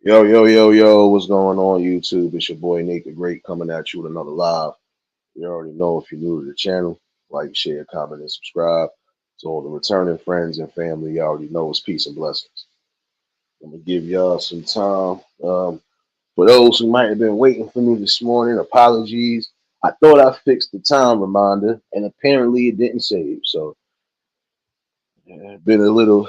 Yo, yo, yo, yo, what's going on, YouTube? It's your boy Nate the Great coming at you with another live. You already know if you're new to the channel, like, share, comment, and subscribe. So all the returning friends and family, you already know it's peace and blessings. I'm gonna give y'all some time. For those who might have been waiting for me this morning, apologies. I thought I fixed the time reminder, and apparently it didn't save. So been a little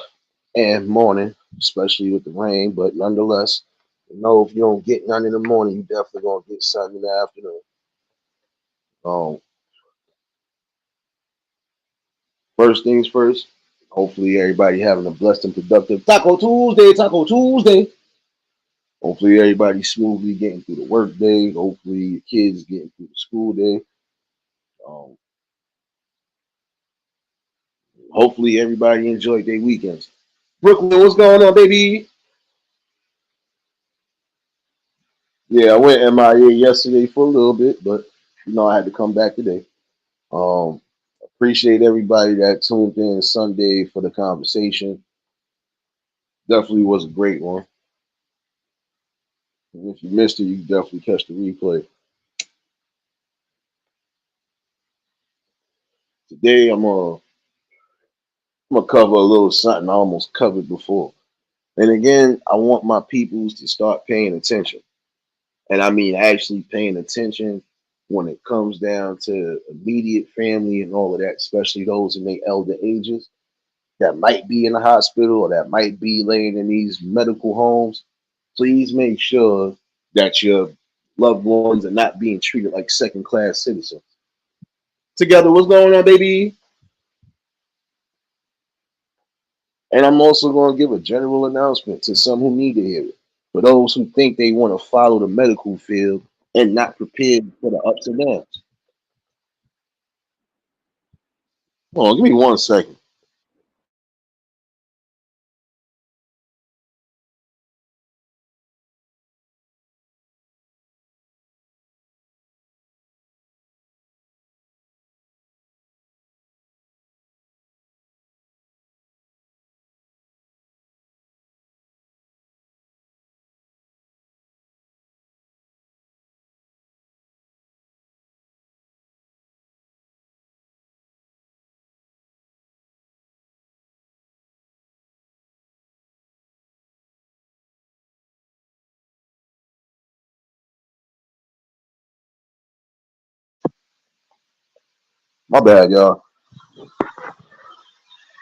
morning, especially with the rain, but nonetheless, if you don't get none in the morning, you definitely gonna get something in the afternoon. Um, First things first. Hopefully, everybody having a blessed and productive Taco Tuesday. Taco Tuesday. Hopefully, everybody smoothly getting through the work day. Hopefully, your kids getting through the school day. Um, Hopefully, everybody enjoyed their weekends. Brooklyn, what's going on, baby? Yeah, I went MIA yesterday for a little bit, but I had to come back today. Um, Appreciate everybody that tuned in Sunday for the conversation. Definitely was a great one. And if you missed it, you can definitely catch the replay. Today, I'm gonna cover a little something I almost covered before. And again, I want my peoples to start paying attention, and I mean actually paying attention when it comes down to immediate family and all of that, especially those in their elder ages that might be in the hospital or that might be laying in these medical homes. Please make sure that your loved ones are not being treated like second class citizens. Together, what's going on, baby? And I'm also going to give a general announcement to some who need to hear it. For those who think they want to follow the medical field and not prepared for the ups and downs. Hold on, give me 1 second. My bad, y'all.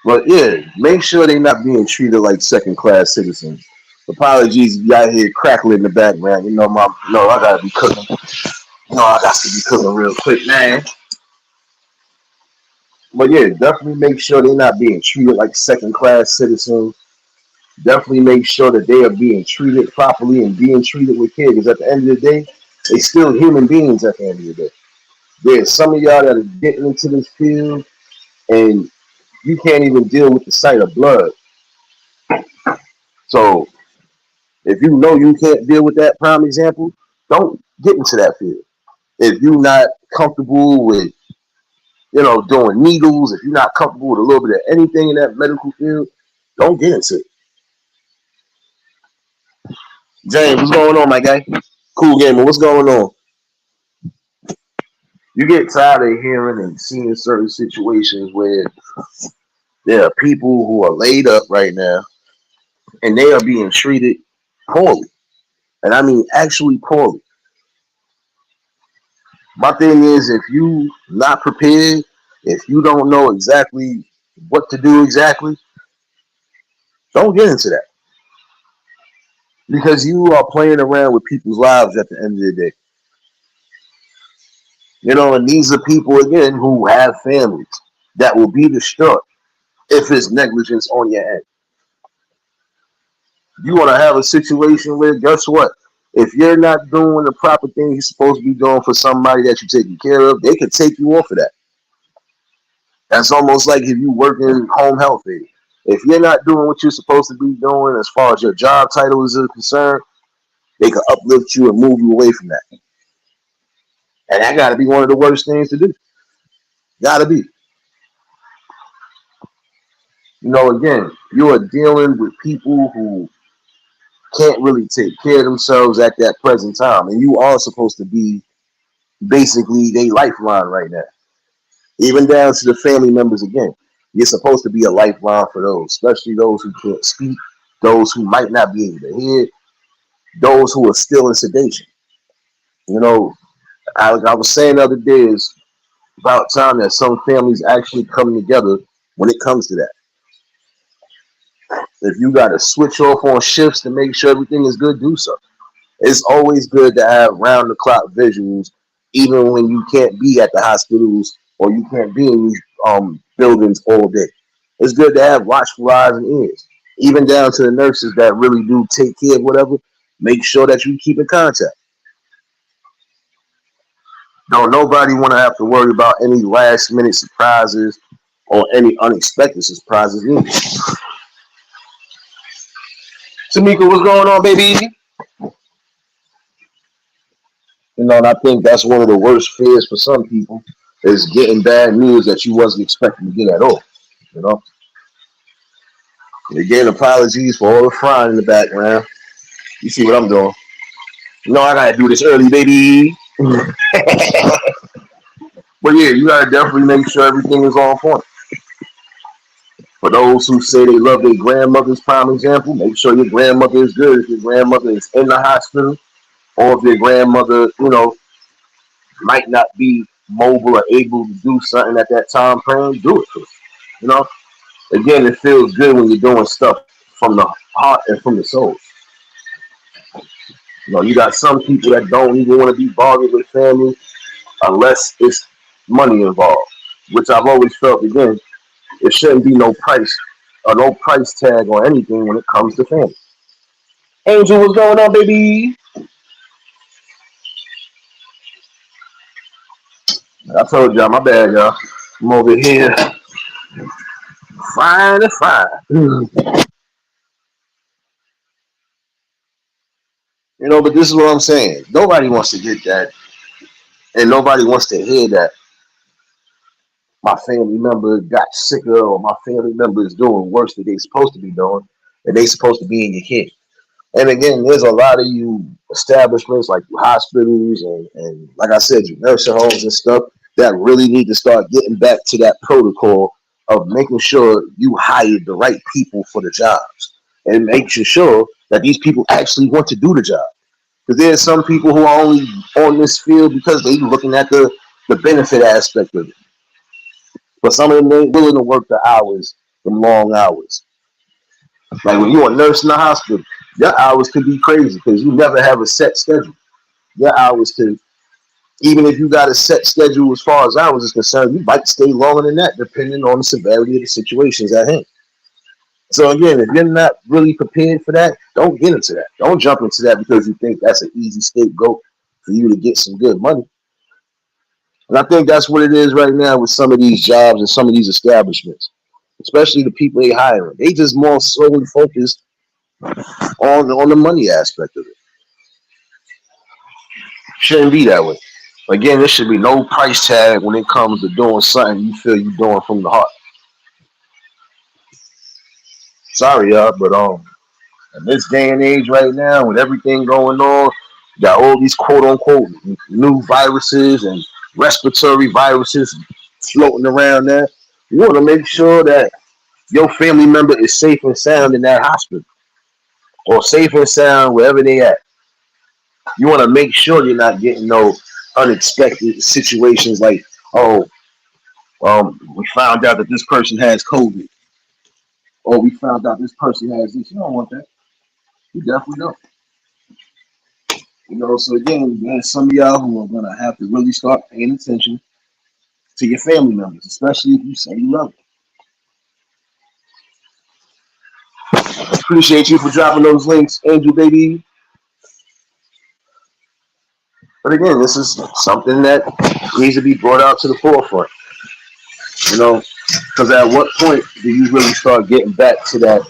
But yeah, make sure they're not being treated like second class citizens. Apologies if y'all hear crackling in the background. I gotta be cooking. I got to be cooking real quick, man. But yeah, definitely make sure they're not being treated like second class citizens. Definitely make sure that they are being treated properly and being treated with care. Because at the end of the day, they still human beings at the end of the day. There's some of y'all that are getting into this field and you can't even deal with the sight of blood. So if you know you can't deal with that, prime example, don't get into that field. If you're not comfortable with, doing needles, if you're not comfortable with a little bit of anything in that medical field, don't get into it. James, what's going on, my guy? Cool gamer, what's going on? You get tired of hearing and seeing certain situations where there are people who are laid up right now and they are being treated poorly. And I mean actually poorly. My thing is if you not prepared, if you don't know exactly what to do exactly, don't get into that. Because you are playing around with people's lives at the end of the day. And these are people again who have families that will be distraught if it's negligence on your end. You want to have a situation where, guess what? If you're not doing the proper thing you're supposed to be doing for somebody that you're taking care of, they could take you off of that. That's almost like if you work in home health aid. If you're not doing what you're supposed to be doing as far as your job title is concerned, they could uplift you and move you away from that. And that got to be one of the worst things to do. Got to be. Again, you are dealing with people who can't really take care of themselves at that present time. And you are supposed to be basically their lifeline right now. Even down to the family members again. You're supposed to be a lifeline for those, especially those who can't speak, those who might not be able to hear, those who are still in sedation. You know, I was saying the other day is about time that some families actually come together when it comes to that. If you got to switch off on shifts to make sure everything is good, do so. It's always good to have round the clock visuals, even when you can't be at the hospitals or you can't be in these buildings all day. It's good to have watchful eyes and ears, even down to the nurses that really do take care of whatever. Make sure that you keep in contact. Don't nobody want to have to worry about any last minute surprises or any unexpected surprises either. Tamika, what's going on, baby? And I think that's one of the worst fears for some people is getting bad news that you wasn't expecting to get at all. You know, again, apologies for all the frying in the background. You see what I'm doing? I gotta do this early, baby. But yeah, you gotta definitely make sure everything is on point. For those who say they love their grandmother's prime example, make sure your grandmother is good. If your grandmother is in the hospital, or if your grandmother, might not be mobile or able to do something at that time frame, do it. You know, again, it feels good when you're doing stuff from the heart and from the soul. You got some people that don't even want to be bothered with family unless it's money involved, which I've always felt again, there shouldn't be no price or no price tag on anything when it comes to family. Angel, what's going on, baby? I told y'all, my bad, y'all. I'm over here frying and frying. But this is what I'm saying. Nobody wants to get that, and nobody wants to hear that my family member got sicker or my family member is doing worse than they supposed to be doing, and they supposed to be in your care. And again, there's a lot of you establishments like hospitals and like I said, you nursing homes and stuff that really need to start getting back to that protocol of making sure you hire the right people for the jobs and making sure that these people actually want to do the job. Because there's some people who are only on this field because they looking at the benefit aspect of it. But some of them ain't willing to work the hours, the long hours. Like when you're a nurse in the hospital, your hours could be crazy because you never have a set schedule. Your hours could, even if you got a set schedule as far as hours is concerned, you might stay longer than that depending on the severity of the situations at hand. So again, if you're not really prepared for that, don't get into that. Don't jump into that because you think that's an easy scapegoat for you to get some good money. And I think that's what it is right now with some of these jobs and some of these establishments, especially the people they hiring. They just more solely focused on the money aspect of it. Shouldn't be that way. Again, there should be no price tag when it comes to doing something you feel you're doing from the heart. Sorry, y'all, but in this day and age right now, with everything going on, you got all these quote unquote new viruses and respiratory viruses floating around there. You want to make sure that your family member is safe and sound in that hospital or safe and sound wherever they at. You want to make sure you're not getting no unexpected situations like, oh, we found out that this person has COVID, or we found out this person has this. You don't want that. You definitely don't. So again, there's some of y'all who are gonna have to really start paying attention to your family members, especially if you say you love them. Appreciate you for dropping those links, Angel baby. But again, this is something that needs to be brought out to the forefront. Because at what point do you really start getting back to that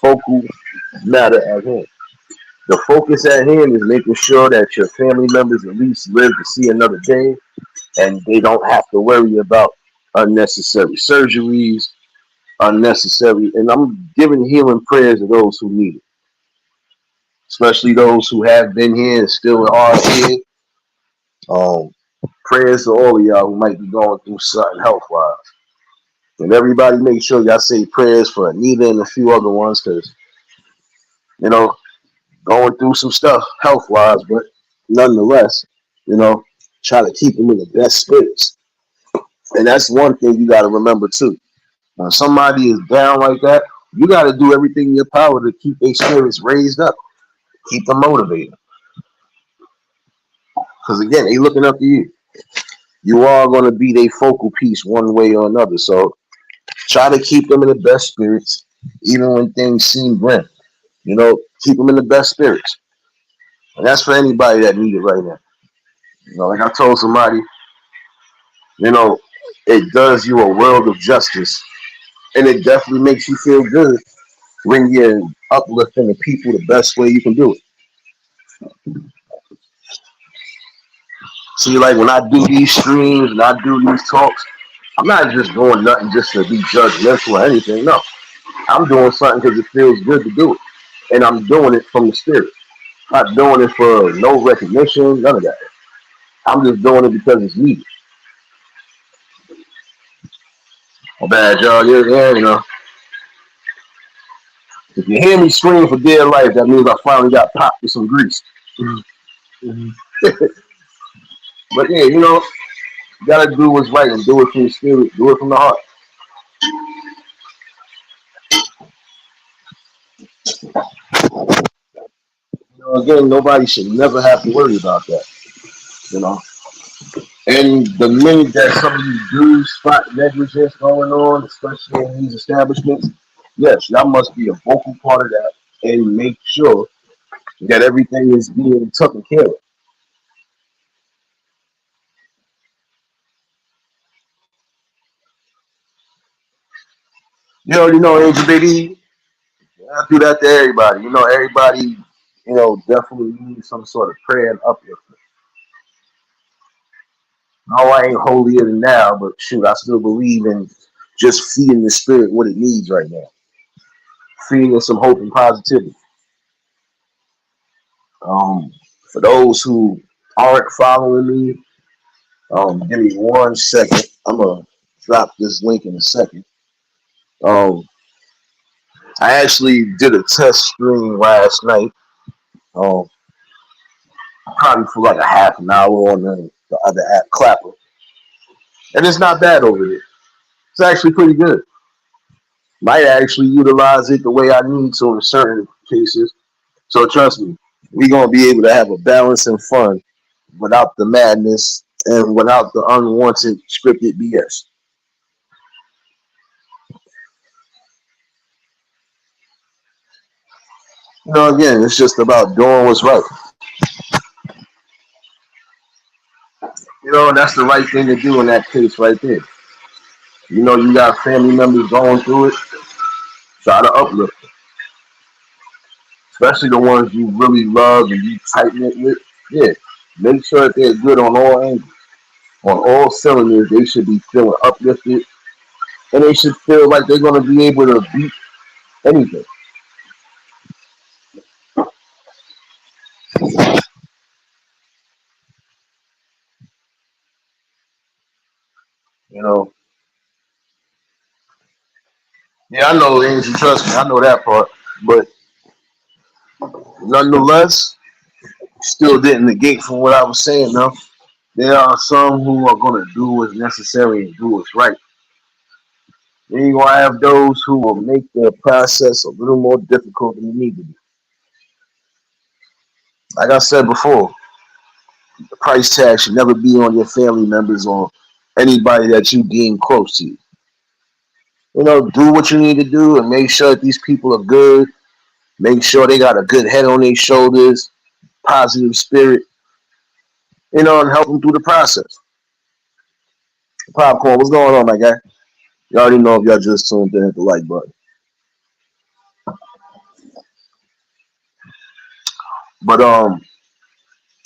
focal matter at hand? The focus at hand is making sure that your family members at least live to see another day and they don't have to worry about unnecessary surgeries, unnecessary, and I'm giving healing prayers to those who need it. especially those who have been here and still are here. Um, Prayers to all of y'all who might be going through something health wise. And everybody make sure y'all say prayers for Anita and a few other ones because, you know, going through some stuff health wise, but nonetheless, you know, try to keep them in the best spirits. And that's one thing you got to remember too. When somebody is down like that, you got to do everything in your power to keep their spirits raised up, keep them motivated. Because again, they looking up to you. You are going to be their focal piece one way or another. So try to keep them in the best spirits, even when things seem grim. You know, keep them in the best spirits. And that's for anybody that need it right now. You know, like I told somebody, you know, it does you a world of justice. And it definitely makes you feel good when you're uplifting the people the best way you can do it. See, like when I do these streams and I do these talks, I'm not just doing nothing just to be judgmental or anything. No, I'm doing something because it feels good to do it. And I'm doing it from the spirit. Not doing it for no recognition, none of that. I'm just doing it because it's needed. Oh, bad, y'all. Yeah, you know. If you hear me scream for dear life, that means I finally got popped with some grease. But yeah, you know, you gotta do what's right and do it from the spirit, do it from the heart. You know, again, nobody should never have to worry about that. You know, and the minute that some of these dudes spot negligence going on, especially in these establishments, yes, y'all must be a vocal part of that and make sure that everything is being taken care of. You already know, Angel Baby. I do that to everybody. You know, everybody, you know, definitely needs some sort of prayer and upliftment. No, I ain't holier than now, but shoot, I still believe in just feeding the spirit what it needs right now. Feeding it some hope and positivity. Um, for those who aren't following me, give me 1 second. I'm gonna drop this link in a second. Um, I actually did a test stream last night. Um, Probably for like a half an hour on the other app, Clapper, and it's not bad over there. It's actually pretty good. Might actually utilize it the way I need to in certain cases. So trust me, we're gonna be able to have a balance and fun without the madness and without the unwanted scripted BS. You know, again, it's just about doing what's right. You know, and that's the right thing to do in that case right there. You know, you got family members going through it, try to uplift them, especially the ones you really love and you tight knit with. Yeah, make sure that they're good on all angles. On all cylinders, they should be feeling uplifted and they should feel like they're going to be able to beat anything. You know, yeah, I know, Angie, trust me, I know that part. But nonetheless, still didn't negate from what I was saying, though. There are some who are going to do what's necessary and do what's right. Then you're going to have those who will make the process a little more difficult than it needs to be. Like I said before, the price tag should never be on your family members or anybody that you deem close to you. You know, do what you need to do and make sure that these people are good. Make sure they got a good head on their shoulders, positive spirit, you know, and help them through the process. Popcorn, what's going on, my guy? You already know if y'all just tuned in, hit the like button. But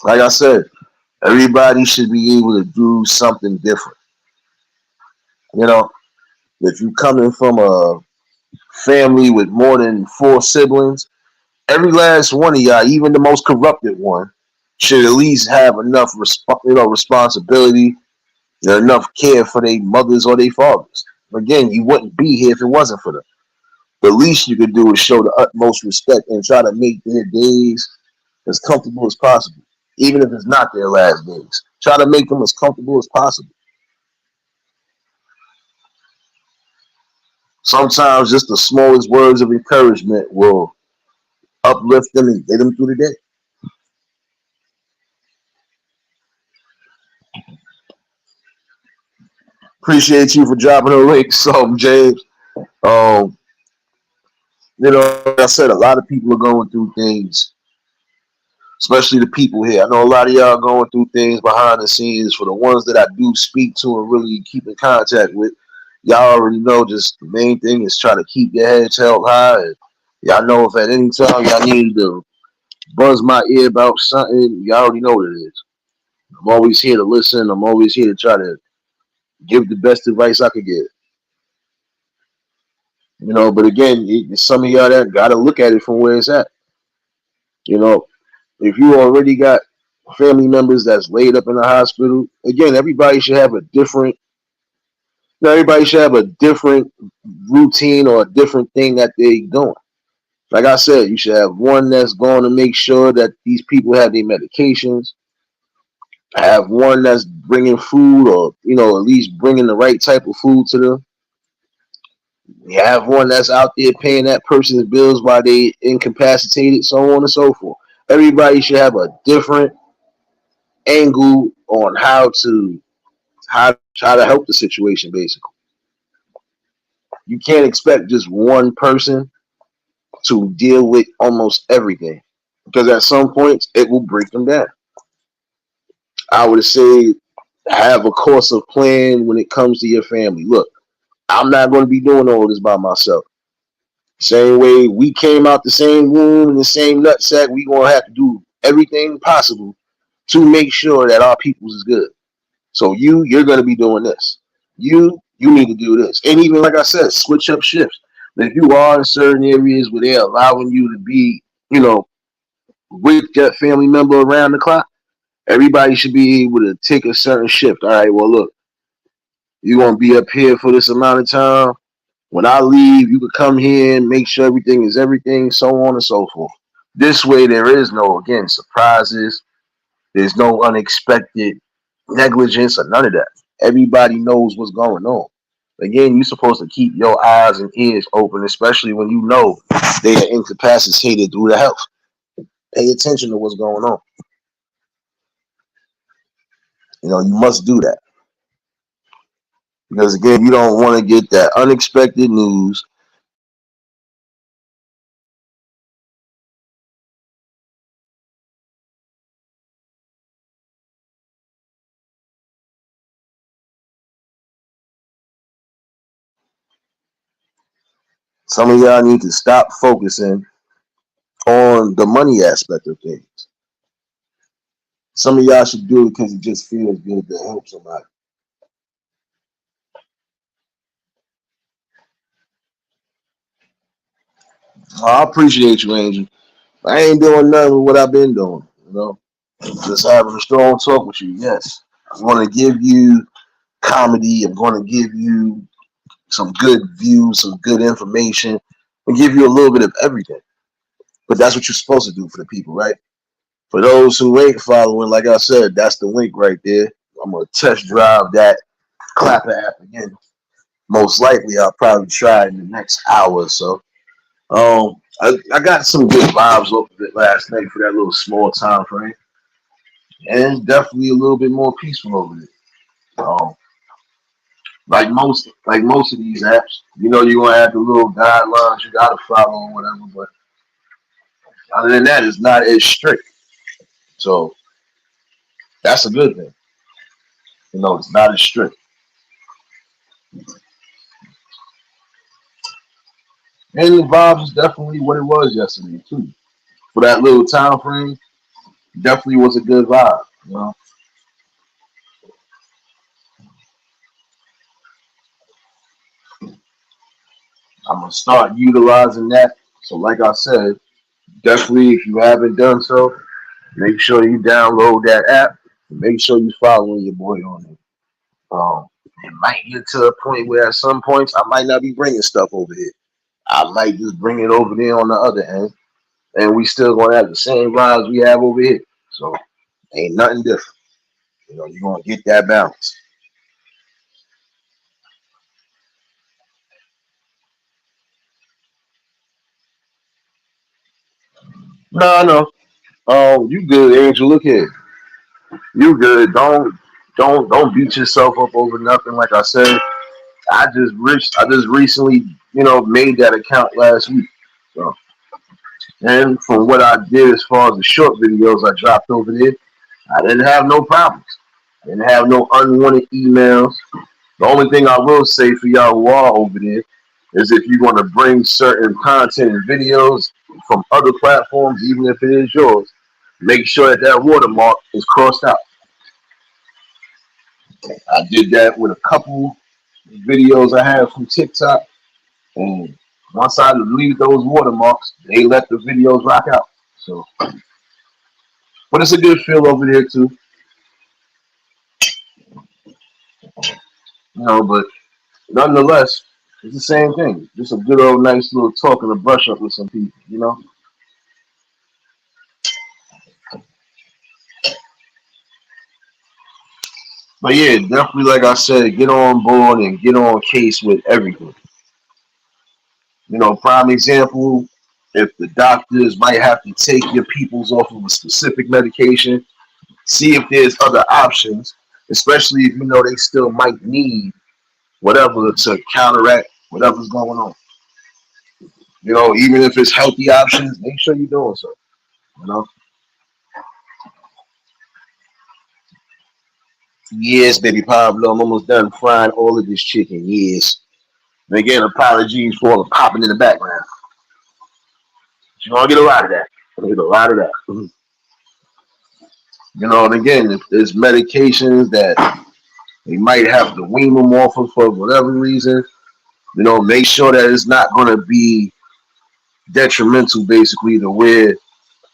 like I said, everybody should be able to do something different. You know, if you coming from a family with more than 4 siblings, Every last one of y'all, even the most corrupted one, should at least have enough responsibility and enough care for their mothers or their fathers. Again, you wouldn't be here if it wasn't for them. The least you could do is show the utmost respect and try to make their days as comfortable as possible, even if it's not their last days. Try to make them as comfortable as possible. Sometimes just the smallest words of encouragement will uplift them and get them through the day. Appreciate you for dropping the link, so James. Um, like I said, a lot of people are going through things, especially the people here. I know a lot of y'all going through things behind the scenes. For the ones that I do speak to and really keep in contact with, y'all already know just the main thing is try to keep your heads held high. And y'all know if at any time y'all need to buzz my ear about something, y'all already know what it is. I'm always here to listen. I'm always here to try to give the best advice I could give. But again, some of y'all that got to look at it from where it's at. You know, if you already got family members that's laid up in the hospital, again, everybody should have a different routine or a different thing that they doing. Like I said, you should have one that's going to make sure that these people have their medications. Have one that's bringing food, or at least bringing the right type of food to them. You have one that's out there paying that person's bills while they incapacitated, so on and so forth. Everybody should have a different angle on how to try to help the situation. Basically, you can't expect just one person to deal with almost everything, because at some points it will break them down. I would say have a course of plan when it comes to your family. Look, I'm not going to be doing all this by myself. Same way we came out the same womb in the same nutsack, we gonna have to do everything possible to make sure that our peoples is good. So you're gonna be doing this. You need to do this. And even like I said, switch up shifts. If you are in certain areas where they're allowing you to be, with that family member around the clock, everybody should be able to take a certain shift. All right, well look, you're gonna be up here for this amount of time. When I leave, you could come here and make sure everything is everything, so on and so forth. This way, there is no, again, surprises. There's no unexpected negligence or none of that. Everybody knows what's going on. Again, you're supposed to keep your eyes and ears open, especially when you know they are incapacitated due to health. Pay attention to what's going on. You must do that. Because again, you don't want to get that unexpected news. Some of y'all need to stop focusing on the money aspect of things. Some of y'all should do it because it just feels good to help somebody. I appreciate you, Angel. I ain't doing nothing with what I've been doing. Just having a strong talk with you. Yes, I'm going to give you comedy. I'm going to give you some good views, some good information, and give you a little bit of everything. But that's what you're supposed to do for the people, right? For those who ain't following, like I said, that's the link right there. I'm gonna test drive that Clapper app again. Most likely, I'll probably try it in the next hour or so. I got some good vibes off of it last night for that little small time frame, and definitely a little bit more peaceful over it. Um, like most of these apps, you're gonna have the little guidelines you gotta follow or whatever. But other than that, it's not as strict. So that's a good thing. It's not as strict. And the vibes is definitely what it was yesterday too. For that little time frame, definitely was a good vibe. I'm gonna start utilizing that. So like I said, Definitely, if you haven't done so, make sure you download that app. And make sure you following your boy on it. It might get to a point where at some points I might not be bringing stuff over here. I might just bring it over there on the other end, and we still gonna have the same vibes we have over here. So ain't nothing different. You're gonna get that balance. No, no. You good, Angel. Look here. You good. Don't beat yourself up over nothing. Like I said, I just recently, made that account last week. So, and from what I did as far as the short videos I dropped over there, I didn't have no problems. I didn't have no unwanted emails. The only thing I will say for y'all who are over there is if you're going to bring certain content and videos from other platforms, even if it is yours, make sure that that watermark is crossed out. I did that with a couple videos I had from TikTok, and once I leave those watermarks, they let the videos rock out. So, but it's a good feel over there too, But nonetheless, it's the same thing. Just a good old nice little talk and a brush up with some people. But yeah, definitely, like I said, get on board and get on case with everything. Prime example, if the doctors might have to take your peoples off of a specific medication, see if there's other options, especially if they still might need whatever to counteract whatever's going on. Even if it's healthy options, make sure you're doing so. You know. Yes, baby Pablo, I'm almost done frying all of this chicken. Yes. And again, apologies for all the popping in the background. You're gonna get a lot of that. You're gonna get a lot of that. And again, if there's medications that they might have to wean them off of for whatever reason, make sure that it's not gonna be detrimental, basically, to where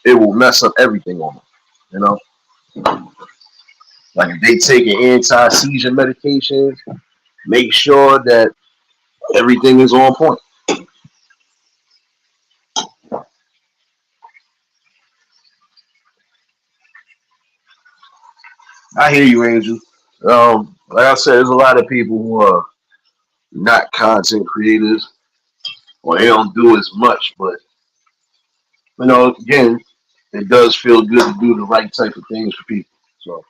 it will mess up everything on them. You know, like if they take an anti-seizure medication, make sure that everything is on point. I hear you, Angel. Like I said, there's a lot of people who are not content creators or they don't do as much, but again, it does feel good to do the right type of things for people. So,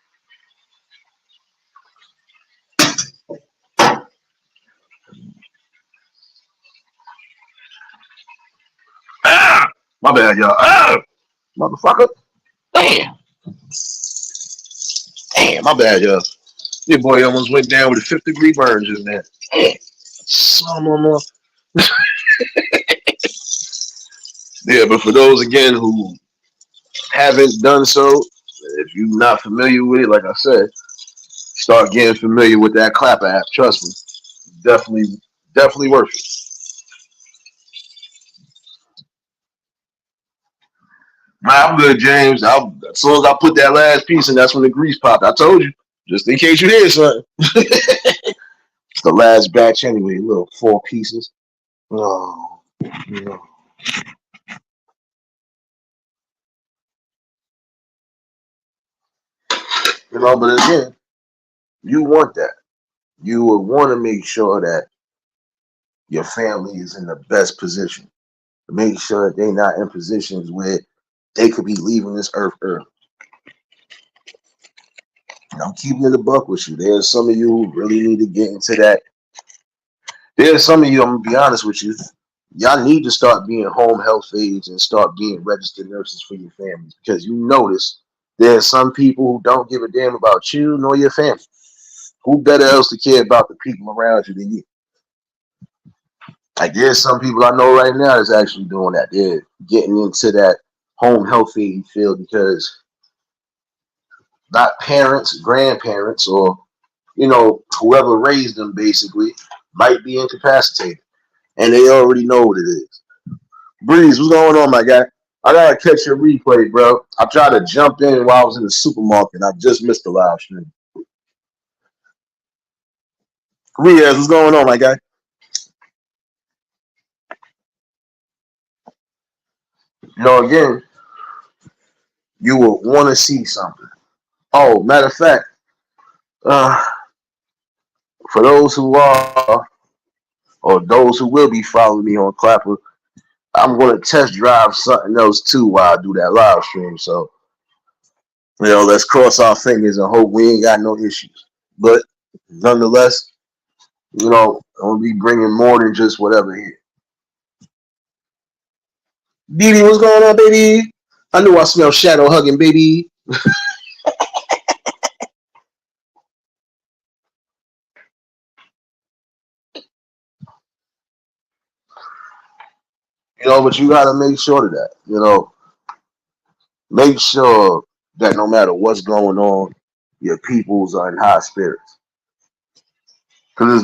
my bad, y'all. Motherfucker. Damn, damn, my bad, y'all. Your boy almost went down with a 50-degree burn just now. Damn, some of them. Yeah, but for those again who haven't done so, if you're not familiar with it, like I said, start getting familiar with that Clapper app. Trust me, definitely, definitely worth it. Man, I'm good, James. As soon as I put that last piece in, that's when the grease popped. I told you, just in case you did something. It's the last batch anyway, little 4 pieces. Oh, yeah. But again, you want that. You would want to make sure that your family is in the best position. Make sure that they're not in positions where they could be leaving this earth early. And I'm keeping it a buck with you. There's some of you who really need to get into that. There's some of you, I'm gonna be honest with you, y'all need to start being home health aides and start being registered nurses for your families because you notice there's some people who don't give a damn about you nor your family. Who better else to care about the people around you than you? Like there's some people I know right now that's actually doing that. They're getting into that home health aid field because not parents, grandparents, or whoever raised them basically might be incapacitated, and they already know what it is. Breeze, what's going on, my guy? I gotta catch your replay, bro. I tried to jump in while I was in the supermarket. I just missed the live stream. Riaz, what's going on, my guy? Again, you will want to see something. Oh, matter of fact, uh, for those who are or those who will be following me on Clapper, I'm going to test drive something else too while I do that live stream. So, let's cross our fingers and hope we ain't got no issues. But nonetheless, I'm going to be bringing more than just whatever here. Didi, what's going on, baby? I knew I smelled shadow hugging, baby. But you got to make sure of that. Make sure that no matter what's going on, your peoples are in high spirits. Because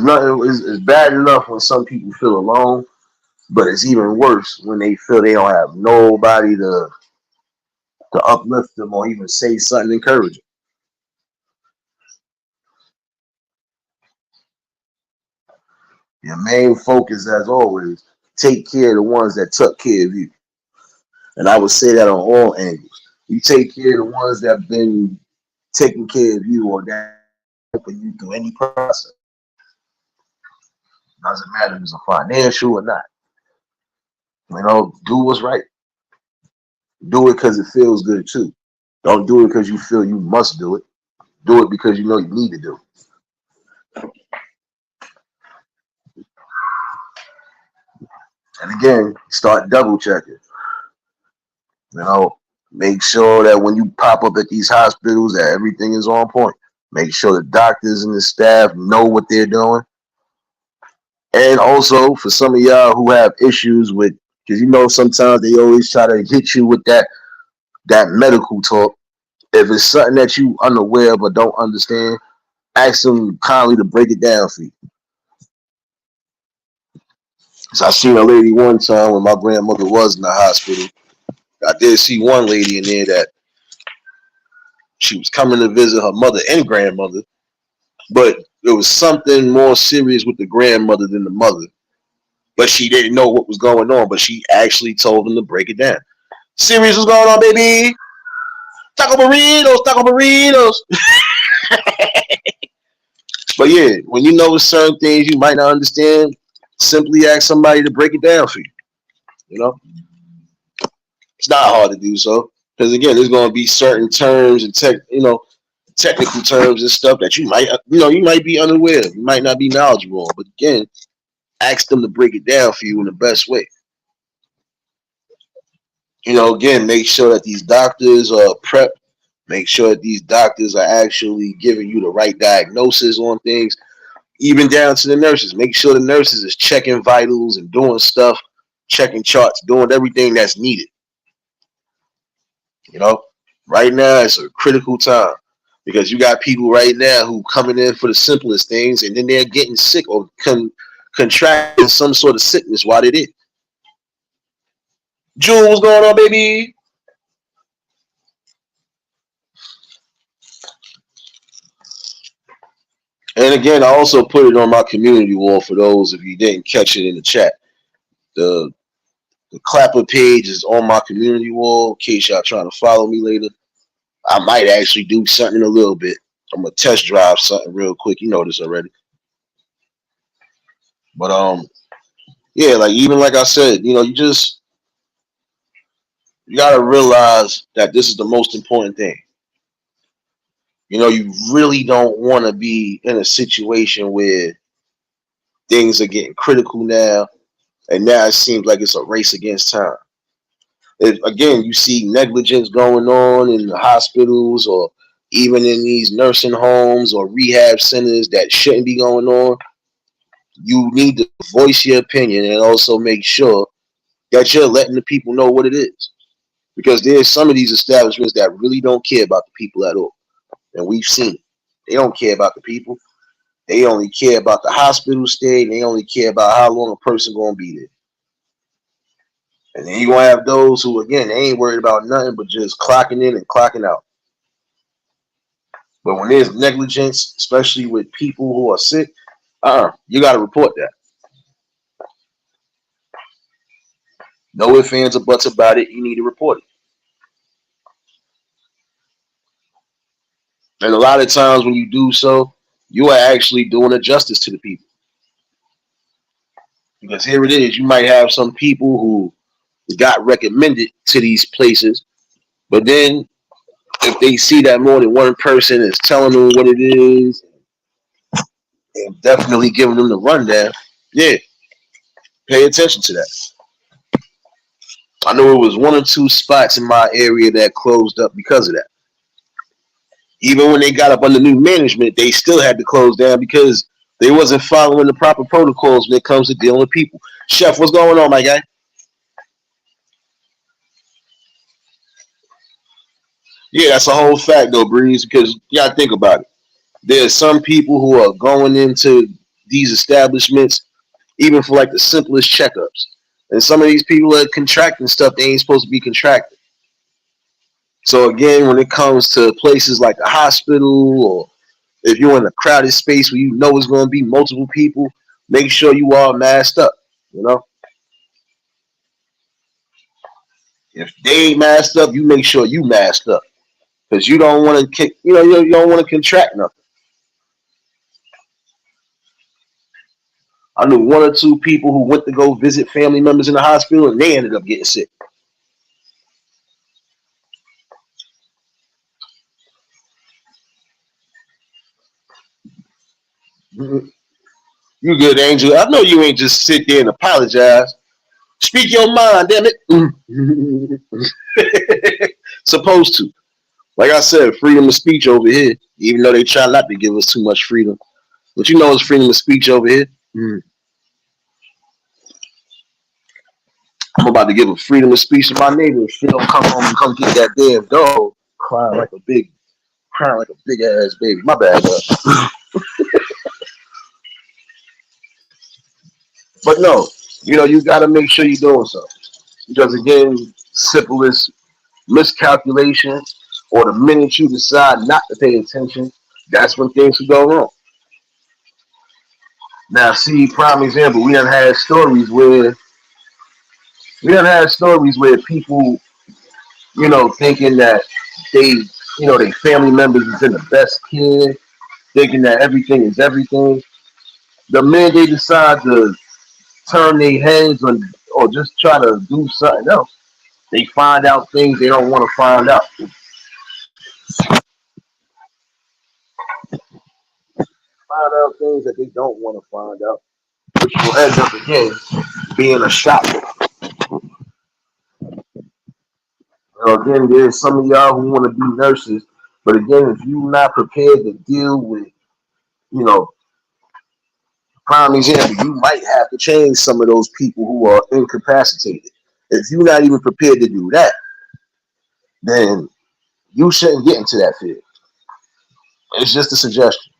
it's bad enough when some people feel alone, but it's even worse when they feel they don't have nobody to uplift them or even say something encouraging. Your main focus, as always, take care of the ones that took care of you. And I would say that on all angles. You take care of the ones that have been taking care of you or that helping you through any process. Doesn't matter if it's a financial or not. Do what's right. Do it because it feels good too. Don't do it because you feel you must do it. Do it because you know you need to do it. And again, start double checking. Make sure that when you pop up at these hospitals that everything is on point. Make sure the doctors and the staff know what they're doing. And also for some of y'all who have issues with, because sometimes they always try to hit you with that medical talk. If it's something that you unaware but don't understand, ask them kindly to break it down for you. So I seen a lady one time when my grandmother was in the hospital. I did see one lady in there that she was coming to visit her mother and grandmother, but there was something more serious with the grandmother than the mother. But she didn't know what was going on, but she actually told them to break it down. Serious, what's going on, baby? Taco burritos, taco burritos. But yeah, when you know certain things you might not understand, simply ask somebody to break it down for you. It's not hard to do so because again, there's going to be certain terms and technical terms and stuff that you might be unaware of. You might not be knowledgeable on. But again, ask them to break it down for you in the best way. Again, make sure that these doctors are prepped. Make sure that these doctors are actually giving you the right diagnosis on things, even down to the nurses. Make sure the nurses is checking vitals and doing stuff, checking charts, doing everything that's needed. Right now it's a critical time because you got people right now who coming in for the simplest things and then they're getting sick or contracting some sort of sickness while they did. Jewel, what's going on, baby? And again, I also put it on my community wall for those if you didn't catch it in the chat. The Clapper page is on my community wall in case y'all trying to follow me later. I might actually do something in a little bit. I'm gonna test drive something real quick. You know this already. But yeah, even like I said, you gotta realize that this is the most important thing. You really don't want to be in a situation where things are getting critical now, and now it seems like it's a race against time. Again, you see negligence going on in the hospitals or even in these nursing homes or rehab centers that shouldn't be going on. You need to voice your opinion and also make sure that you're letting the people know what it is. Because there's some of these establishments that really don't care about the people at all. And we've seen it. They don't care about the people. They only care about the hospital stay. They only care about how long a person going to be there. And then you're gonna have those who, again, they ain't worried about nothing but just clocking in and clocking out. But when there's negligence, especially with people who are sick, you got to report that. No ifs, ands, or buts about it. You need to report it. And a lot of times when you do so, you are actually doing a justice to the people. Because here it is, you might have some people who got recommended to these places, but then if they see that more than one person is telling them what it is and definitely giving them the rundown, yeah, pay attention to that. I know it was one or two spots in my area that closed up because of that. Even when they got up under new management, they still had to close down because they wasn't following the proper protocols when it comes to dealing with people. Chef, what's going on, my guy? Yeah, that's a whole fact though, Breeze, because you gotta think about it. There's some people who are going into these establishments even for like the simplest checkups. And some of these people are contracting stuff they ain't supposed to be contracting. So again, when it comes to places like a hospital, or if you're in a crowded space where you know it's going to be multiple people, make sure you are masked up. You know, if they ain't masked up, you make sure you masked up because you don't want to kick. You don't want to contract nothing. I knew one or two people who went to go visit family members in the hospital and they ended up getting sick. You good, Angel? I know you ain't just sit there and apologize. Speak your mind, damn it. Supposed to. Like I said, freedom of speech over here, even though they try not to give us too much freedom. But you know it's freedom of speech over here. I'm about to give a freedom of speech to my neighbor. If she don't come home and come get that damn dog, crying like a big ass baby. My bad, but no, you gotta make sure you're doing something. Because again, simplest miscalculation, or the minute you decide not to pay attention, that's when things could go wrong. Now, see, prime example, we done had stories where people, thinking that they, their family members is in the best care, thinking that everything is everything. The minute they decide to turn their heads on or just try to do something else, they find out things they don't want to find out. Find out things that they don't want to find out, which will end up again being a shock. Again, there's some of y'all who want to be nurses, but again, if you're not prepared to deal with, you know, prime example, you might have to change some of those people who are incapacitated. If you're not even prepared to do that, then you shouldn't get into that field. It's just a suggestion,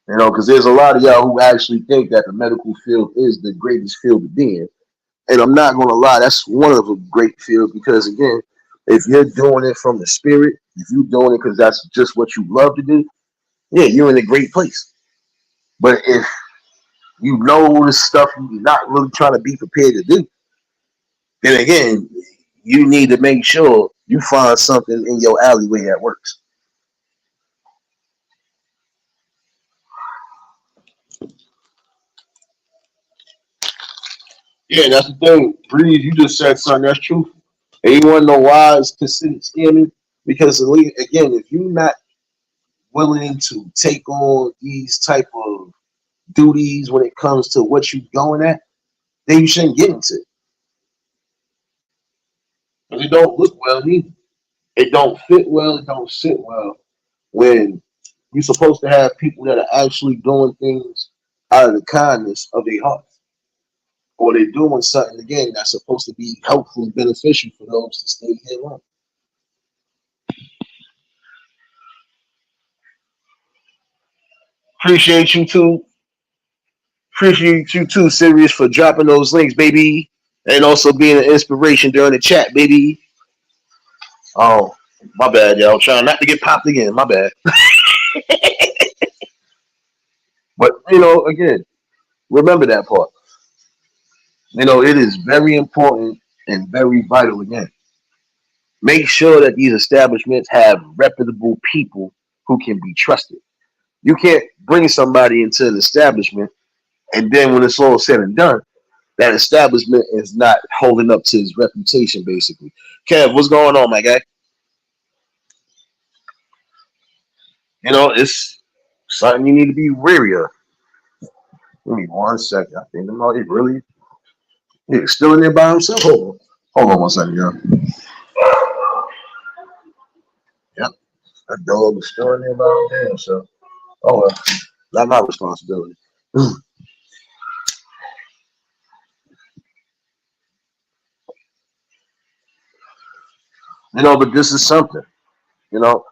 because there's a lot of y'all who actually think that the medical field is the greatest field to be in. And I'm not going to lie, that's one of the great fields because, again, if you're doing it from the spirit, if you're doing it because that's just what you love to do, yeah, you're in a great place. But if you know the stuff you're not really trying to be prepared to do, then again, you need to make sure you find something in your alleyway that works. Yeah, that's the thing. Breeze, you just said something that's true. And you want to know why it's considered scamming? Because again, if you're not willing to take on these type of duties when it comes to what you're going at, then you shouldn't get into it. Because it don't look well either. It don't fit well. It don't sit well when you're supposed to have people that are actually doing things out of the kindness of their heart, or they're doing something again that's supposed to be helpful and beneficial for those to stay here long. Appreciate you too. Appreciate you too, Sirius, for dropping those links, baby. And also being an inspiration during the chat, baby. Oh, my bad, y'all. Trying not to get popped again. My bad. But again, remember that part. It is very important and very vital again. Make sure that these establishments have reputable people who can be trusted. You can't bring somebody into an establishment and then when it's all said and done, that establishment is not holding up to his reputation, basically. Kev, what's going on, my guy? It's something you need to be wary of. Give me 1 second. I think about it really. He's still in there by himself. Hold on 1 second, yo. Yep, that dog is still in there by himself. Oh well, not my responsibility. But this is something. You know,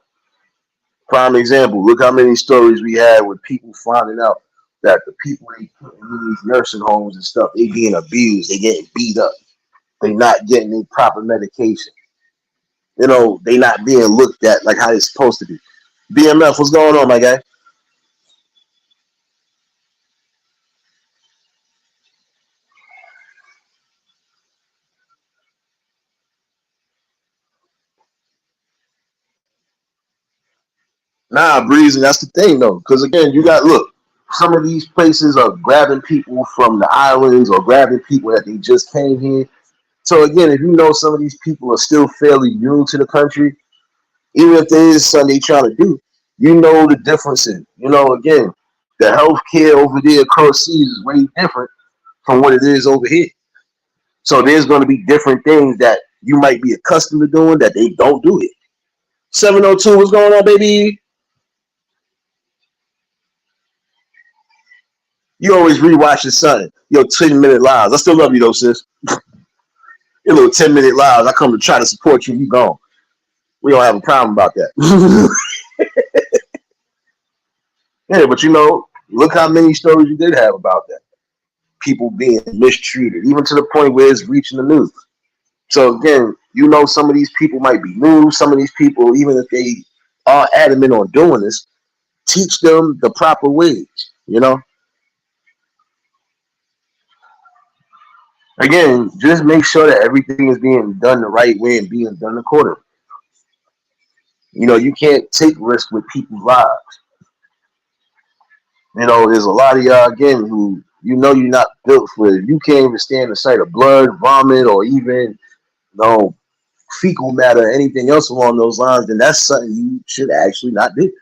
Prime example. Look how many stories we had with people finding out that the people they put in these nursing homes and stuff, they being abused, they getting beat up, they not getting any proper medication. They not being looked at like how it's supposed to be. BMF, what's going on, my guy? Nah, Breezy, that's the thing though, because again, you got look. Some of these places are grabbing people from the islands or grabbing people that they just came here. So again, if some of these people are still fairly new to the country, even if there is something they trying to do, the difference in, again, the health care over there across seas is way different from what it is over here. So there's going to be different things that you might be accustomed to doing that they don't do it. 702, what's going on, baby? You always rewatch your son. Your 10-minute lives. I still love you though, sis. Your little 10-minute lives. I come to try to support you. You gone. We don't have a problem about that. Yeah, but look how many stories you did have about that. People being mistreated, even to the point where it's reaching the news. So again, some of these people might be new. Some of these people, even if they are adamant on doing this, teach them the proper ways. Again, just make sure that everything is being done the right way and being done accordingly. You can't take risks with people's lives. There's a lot of y'all again who you're not built for it. You can't even stand the sight of blood, vomit, or even fecal matter, anything else along those lines. Then that's something you should actually not do.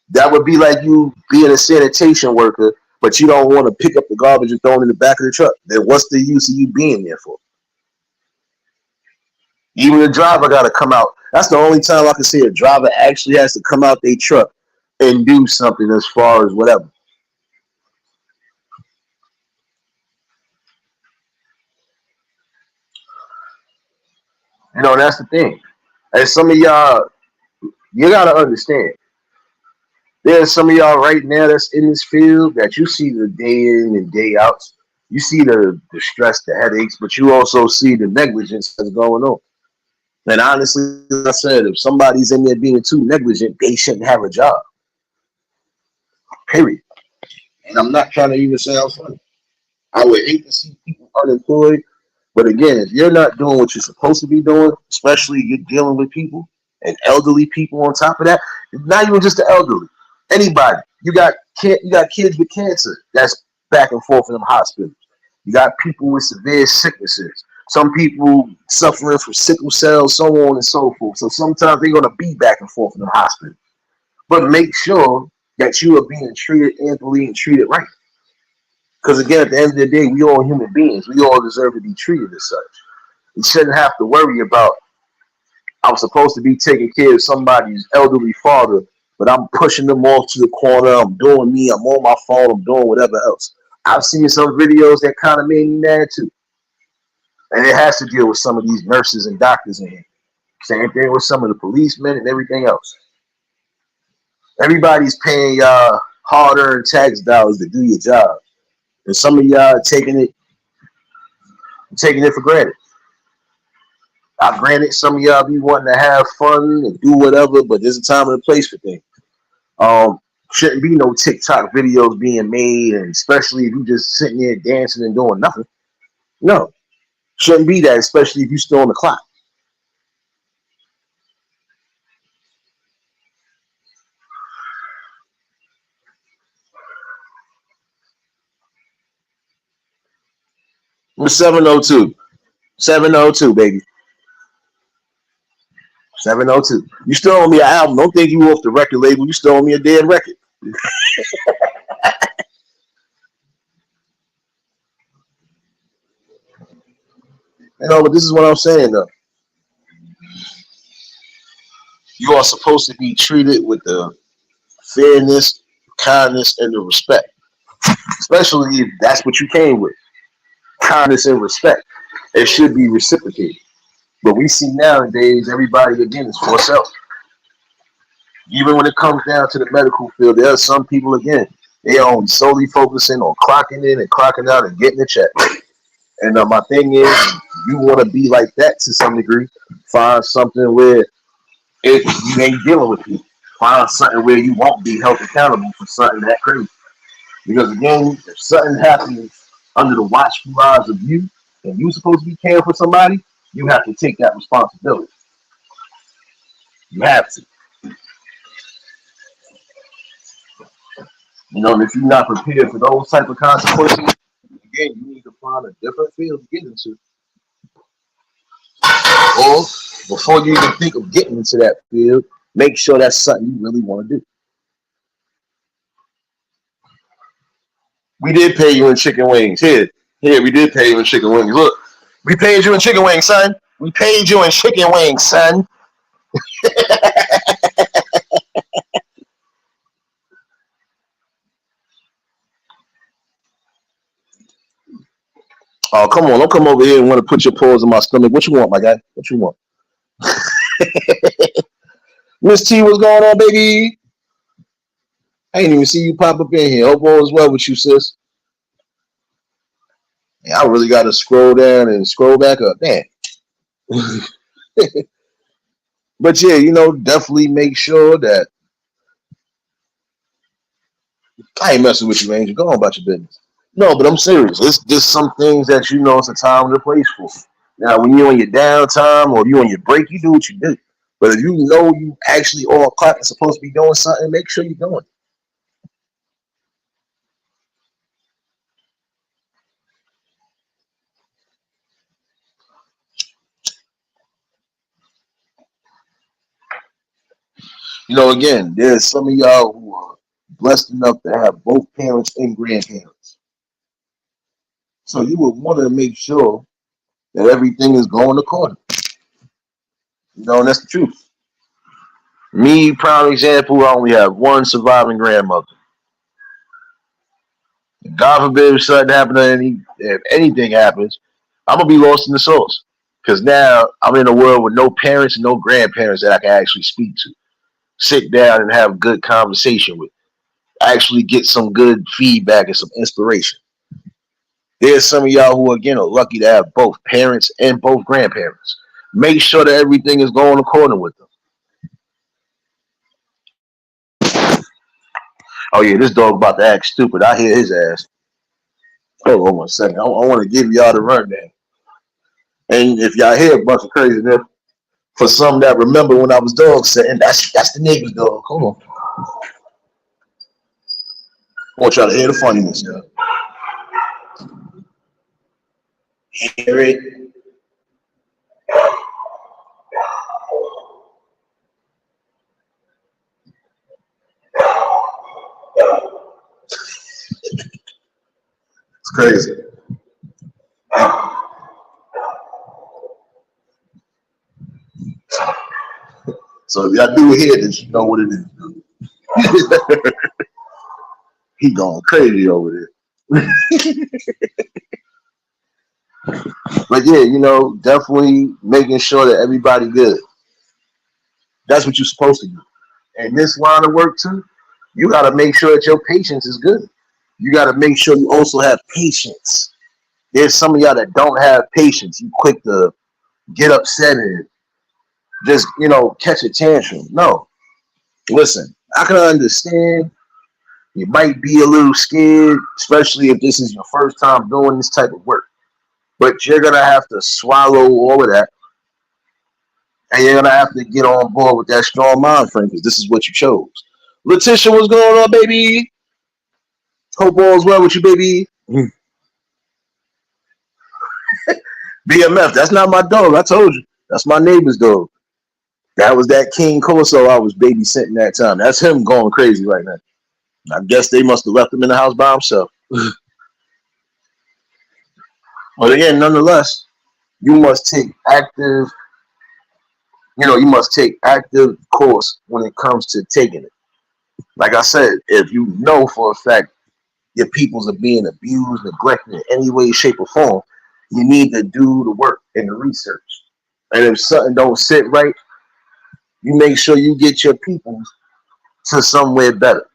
That would be like you being a sanitation worker, but you don't want to pick up the garbage and throw it in the back of the truck. Then what's the use of you being there for? Even the driver got to come out. That's the only time I can see a driver actually has to come out their truck and do something as far as whatever. That's the thing. And some of y'all, you got to understand. There's some of y'all right now that's in this field that you see the day in and day out. You see the stress, the headaches, but you also see the negligence that's going on. And honestly, like I said, if somebody's in there being too negligent, they shouldn't have a job. Period. And I'm not trying to even say I'm funny. I would hate to see people unemployed. But again, if you're not doing what you're supposed to be doing, especially you're dealing with people and elderly people on top of that, not even just the elderly, anybody. You got kids with cancer that's back and forth in them hospitals. You got people with severe sicknesses. Some people suffering from sickle cell, so on and so forth. So sometimes they're gonna be back and forth in the hospital. But make sure that you are being treated amply and treated right. Because again, at the end of the day, we all human beings. We all deserve to be treated as such. You shouldn't have to worry about I'm supposed to be taking care of somebody's elderly father, but I'm pushing them off to the corner. I'm doing me. I'm on my phone. I'm doing whatever else. I've seen some videos that kind of made me mad too. And it has to deal with some of these nurses and doctors in here. Same thing with some of the policemen and everything else. Everybody's paying y'all hard-earned tax dollars to do your job. And some of y'all are taking it I'm taking it for granted. I granted some of y'all be wanting to have fun and do whatever, but there's a time and a place for things. Um, shouldn't be no TikTok videos being made, and especially if you just sitting there dancing and doing nothing. No, shouldn't be that, especially if you still on the clock. I'm 702. 702, baby. 702. You still owe me an album. Don't think you off the record label. You still owe me a dead record. But this is what I'm saying though. You are supposed to be treated with the fairness, kindness, and the respect. Especially if that's what you came with. Kindness and respect. It should be reciprocated. But we see nowadays everybody again is for self. Even when it comes down to the medical field, there are some people again, they are only solely focusing on clocking in and clocking out and getting a check. And my thing is, you want to be like that to some degree. Find something where if you ain't dealing with people, find something where you won't be held accountable for something that crazy. Because again, if something happens under the watchful eyes of you, and you're supposed to be caring for somebody, you have to take that responsibility. You have to. And if you're not prepared for those type of consequences, again, you need to find a different field to get into. Or before you even think of getting into that field, make sure that's something you really want to do. We did pay you in chicken wings. Here, we did pay you in chicken wings. Look, we paid you in chicken wings, son. We paid you in chicken wings, son. Oh, come on. Don't come over here and want to put your paws in my stomach. What you want, my guy? What you want? Miss T, what's going on, baby? I ain't even see you pop up in here. Hope all is well with you, sis. Yeah, I really got to scroll down and scroll back up. Damn. But yeah, definitely make sure that I ain't messing with you, Angel. Go on about your business. No, but I'm serious. It's just some things that it's a time and a place for. Now, when you're on your downtime or you on your break, you do what you do. But if you know you actually all clock and supposed to be doing something, make sure you're doing it. Again, there's some of y'all who are blessed enough to have both parents and grandparents. So you would want to make sure that everything is going according. And that's the truth. Me, prime example, I only have one surviving grandmother. God forbid if something happens, if anything happens, I'm gonna be lost in the sauce. Because now I'm in a world with no parents and no grandparents that I can actually speak to, sit down and have a good conversation with, actually get some good feedback and some inspiration. There's some of y'all who again are lucky to have both parents and both grandparents. Make sure that everything is going according with them. Oh yeah, this dog about to act stupid. I hear his ass. Hold on 1 second. I want to give y'all the rundown. And if y'all hear a bunch of craziness, for some that remember when I was dog sitting, that's the neighbor's dog. Hold on. I want y'all to hear the funniness, yo. Hear it. It's crazy. So if y'all do hear this, you know what it is. He going crazy over there. But yeah, definitely making sure that everybody good. That's what you're supposed to do. And this line of work too, you got to make sure that your patience is good. You got to make sure you also have patience. There's some of y'all that don't have patience. You quick to get upset and just, catch a tantrum. No. Listen, I can understand you might be a little scared, especially if this is your first time doing this type of work. But you're gonna have to swallow all of that, and you're gonna have to get on board with that strong mind frame because this is what you chose. Letitia, what's going on, baby? Hope all's well with you, baby. BMF, that's not my dog. I told you, that's my neighbor's dog. That was that King Corso I was babysitting that time. That's him going crazy right now. I guess they must have left him in the house by himself. But again, nonetheless, you must take active, you must take active course when it comes to taking it. Like I said, if you know for a fact your peoples are being abused, neglected in any way, shape, or form, you need to do the work and the research. And if something don't sit right, you make sure you get your peoples to somewhere better.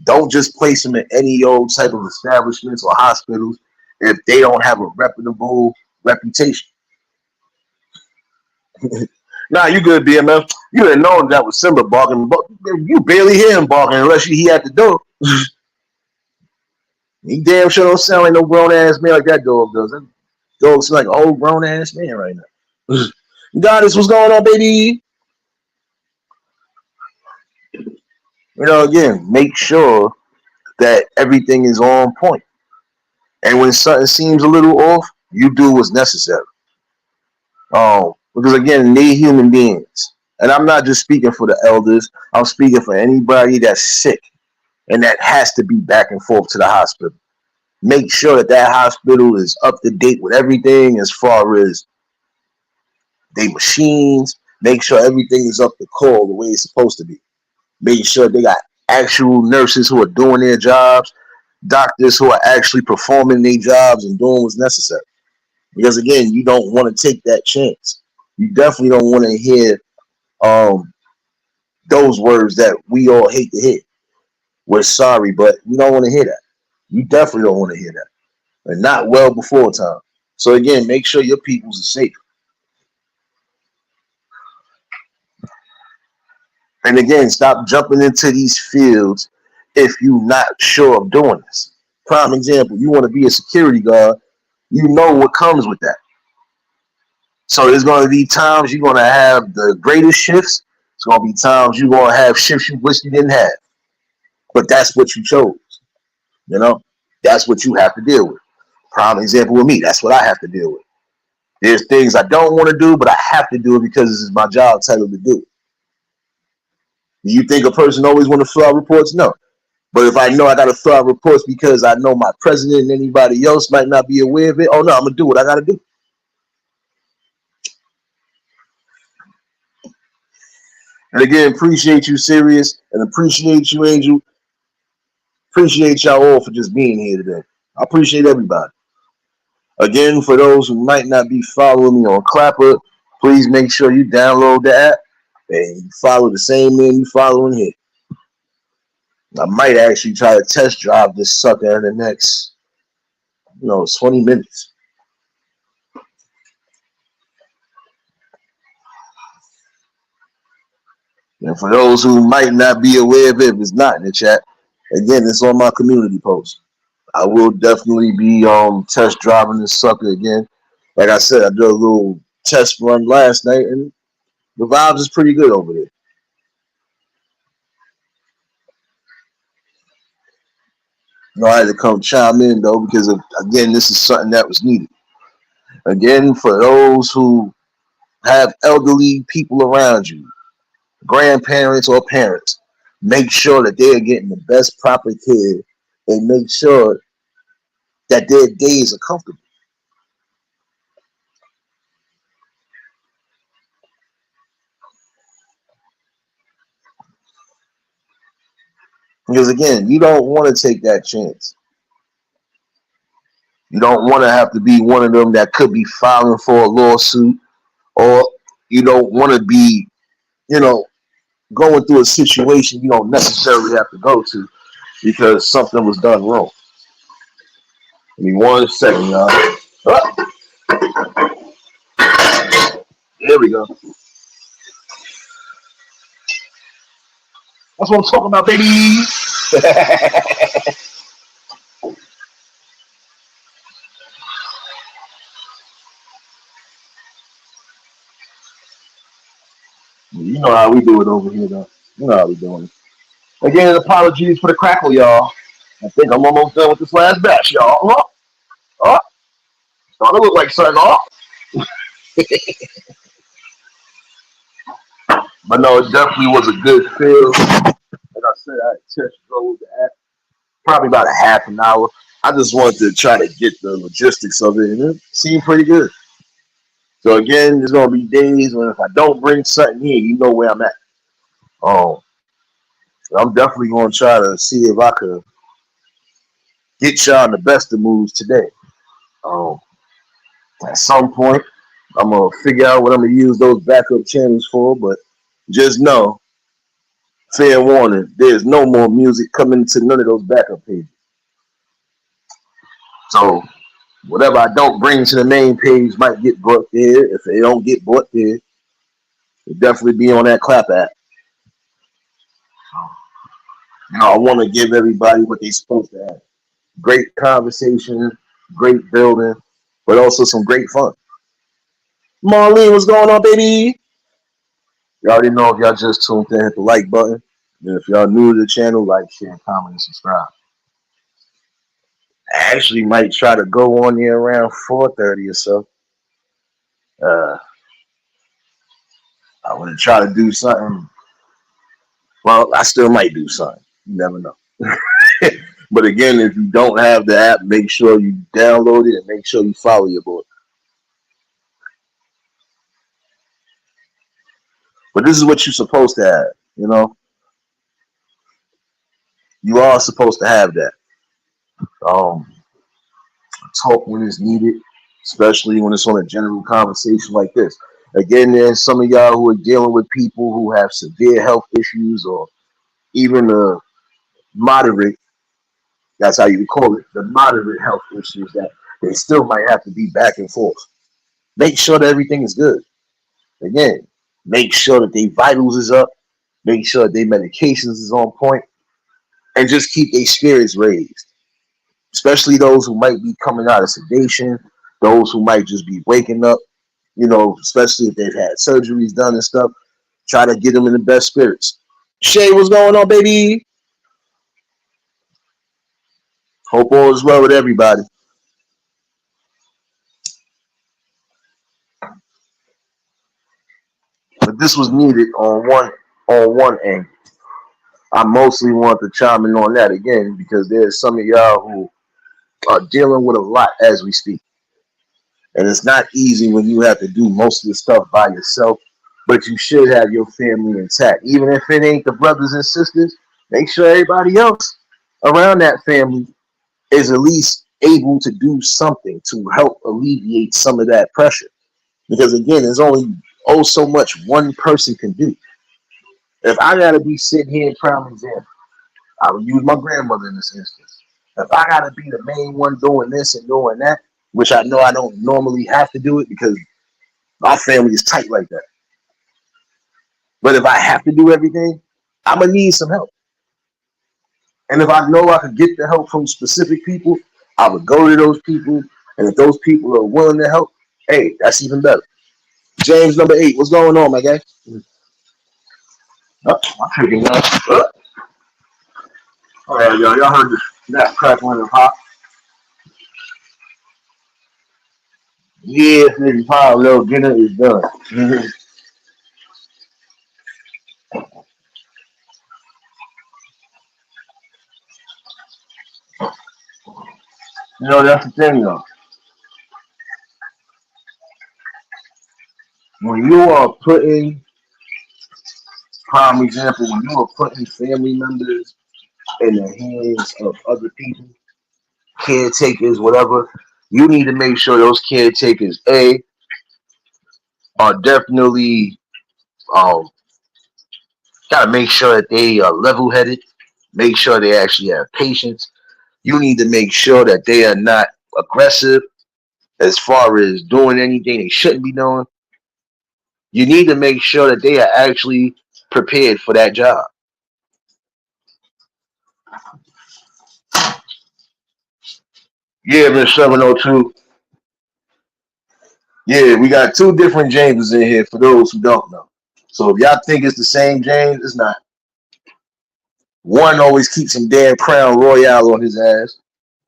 Don't just place them in any old type of establishments or hospitals if they don't have a reputable reputation. Nah, you good, BMF. You didn't know that was Simba barking, but you barely hear him barking unless he at the door. He damn sure don't sound like no grown ass man like that dog does. That dog sounds like an old grown ass man right now. Goddess, what's going on, baby? Again, make sure that everything is on point. And when something seems a little off, you do what's necessary. Because again, they human beings. And I'm not just speaking for the elders. I'm speaking for anybody that's sick and that has to be back and forth to the hospital. Make sure that hospital is up to date with everything as far as they machines. Make sure everything is up to call the way it's supposed to be. Make sure they got actual nurses who are doing their jobs, doctors who are actually performing their jobs and doing what's necessary. Because again, you don't want to take that chance. You definitely don't want to hear those words that we all hate to hear. We're sorry, but we don't want to hear that. You definitely don't want to hear that. And not well before time. So again, make sure your peoples are safe. And again, stop jumping into these fields if you're not sure of doing this. Prime example, you want to be a security guard, you know what comes with that. So there's going to be times you're going to have the greatest shifts. It's going to be times you're going to have shifts you wish you didn't have. But that's what you chose. That's what you have to deal with. Prime example with me, that's what I have to deal with. There's things I don't want to do, but I have to do it because this is my job title to do it. Do you think a person always want to fill out reports? No. But if I know I got to fill out reports because I know my president and anybody else might not be aware of it, oh no, I'm going to do what I got to do. And again, appreciate you, Sirius, and appreciate you, Angel. Appreciate y'all all for just being here today. I appreciate everybody. Again, for those who might not be following me on Clapper, please make sure you download the app and you follow the same name you following here. I might actually try to test drive this sucker in the next, 20 minutes. And for those who might not be aware of it, if it's not in the chat, again, it's on my community post. I will definitely be test driving this sucker again. Like I said, I did a little test run last night, and the vibes is pretty good over there. I had to come chime in though because again, this is something that was needed. Again, for those who have elderly people around you, grandparents or parents, make sure that they're getting the best proper care and make sure that their days are comfortable. Because again, you don't want to take that chance. You don't want to have to be one of them that could be filing for a lawsuit, or you don't want to be, going through a situation you don't necessarily have to go to because something was done wrong. Give me 1 second, y'all. Oh, there we go. That's what I'm talking about, baby. You know how we do it over here, though. You know how we doing it. Again, apologies for the crackle, y'all. I think I'm almost done with this last batch, y'all. Oh, starting to look like something off. But no, it definitely was a good feel. Like I said, I test drove the app probably about a half an hour. I just wanted to try to get the logistics of it, and it seemed pretty good. So again, there's gonna be days when if I don't bring something in, you know where I'm at. Um, I'm definitely gonna try to see if I could get y'all in the best of moods today. Um, at some point, I'm gonna figure out what I'm gonna use those backup channels for, but just know, fair warning, there's no more music coming to none of those backup pages. So whatever I don't bring to the main page might get brought there. If they don't get brought there, it'll definitely be on that clap app. You know, I want to give everybody what they're supposed to have. Great conversation, great building, but also some great fun. Marlene, what's going on, baby? You already know if y'all just tuned in, hit the like button. And if y'all new to the channel, like, share, comment, and subscribe. I actually might try to go on there around 4:30 or so. Uh, I want to try to do something. Well, I still might do something. You never know. But again, if you don't have the app, make sure you download it and make sure you follow your boy. But this is what you're supposed to have. You know, you are supposed to have that. Um, Talk when it's needed, especially when it's on a general conversation like this. Again, there's some of y'all who are dealing with people who have severe health issues or even moderate, that's how you call it, the moderate health issues that they still might have to be back and forth. Make sure that everything is good. Again, make sure that their vitals is up, make sure that their medications is on point, and just keep their spirits raised. Especially those who might be coming out of sedation, those who might just be waking up, you know, especially if they've had surgeries done and stuff. Try to get them in the best spirits. Shay, what's going on, baby? Hope all is well with everybody. But this was needed on one end. I mostly want to chime in on that again because there's some of y'all who are dealing with a lot as we speak. And it's not easy when you have to do most of the stuff by yourself, but you should have your family intact. Even if it ain't the brothers and sisters, make sure everybody else around that family is at least able to do something to help alleviate some of that pressure. Because again, there's only so much one person can do. If I gotta be sitting here, prime example, I would use my grandmother in this instance. If I gotta be the main one doing this and doing that, which I know I don't normally have to do it because my family is tight like that. But if I have to do everything, I'm gonna need some help. And if I know I could get the help from specific people, I would go to those people. And if those people are willing to help, hey, that's even better. James number 8, what's going on, my guy? Oh, I'm freaking out. All right, y'all heard the snap, crackling, and pop. Yeah, nigga, pile, little dinner is done. You know, that's the thing, though. When you are putting, prime example, when you are putting family members in the hands of other people, caretakers, whatever, you need to make sure those caretakers, A, are definitely, um, gotta make sure that they are level headed, make sure they actually have patience. You need to make sure that they are not aggressive as far as doing anything they shouldn't be doing, you need to make sure that they are actually prepared for that job. Yeah, Miss 702. Yeah, we got two different Jameses in here for those who don't know. So if y'all think it's the same James, it's not. One always keeps some damn Crown Royale on his ass,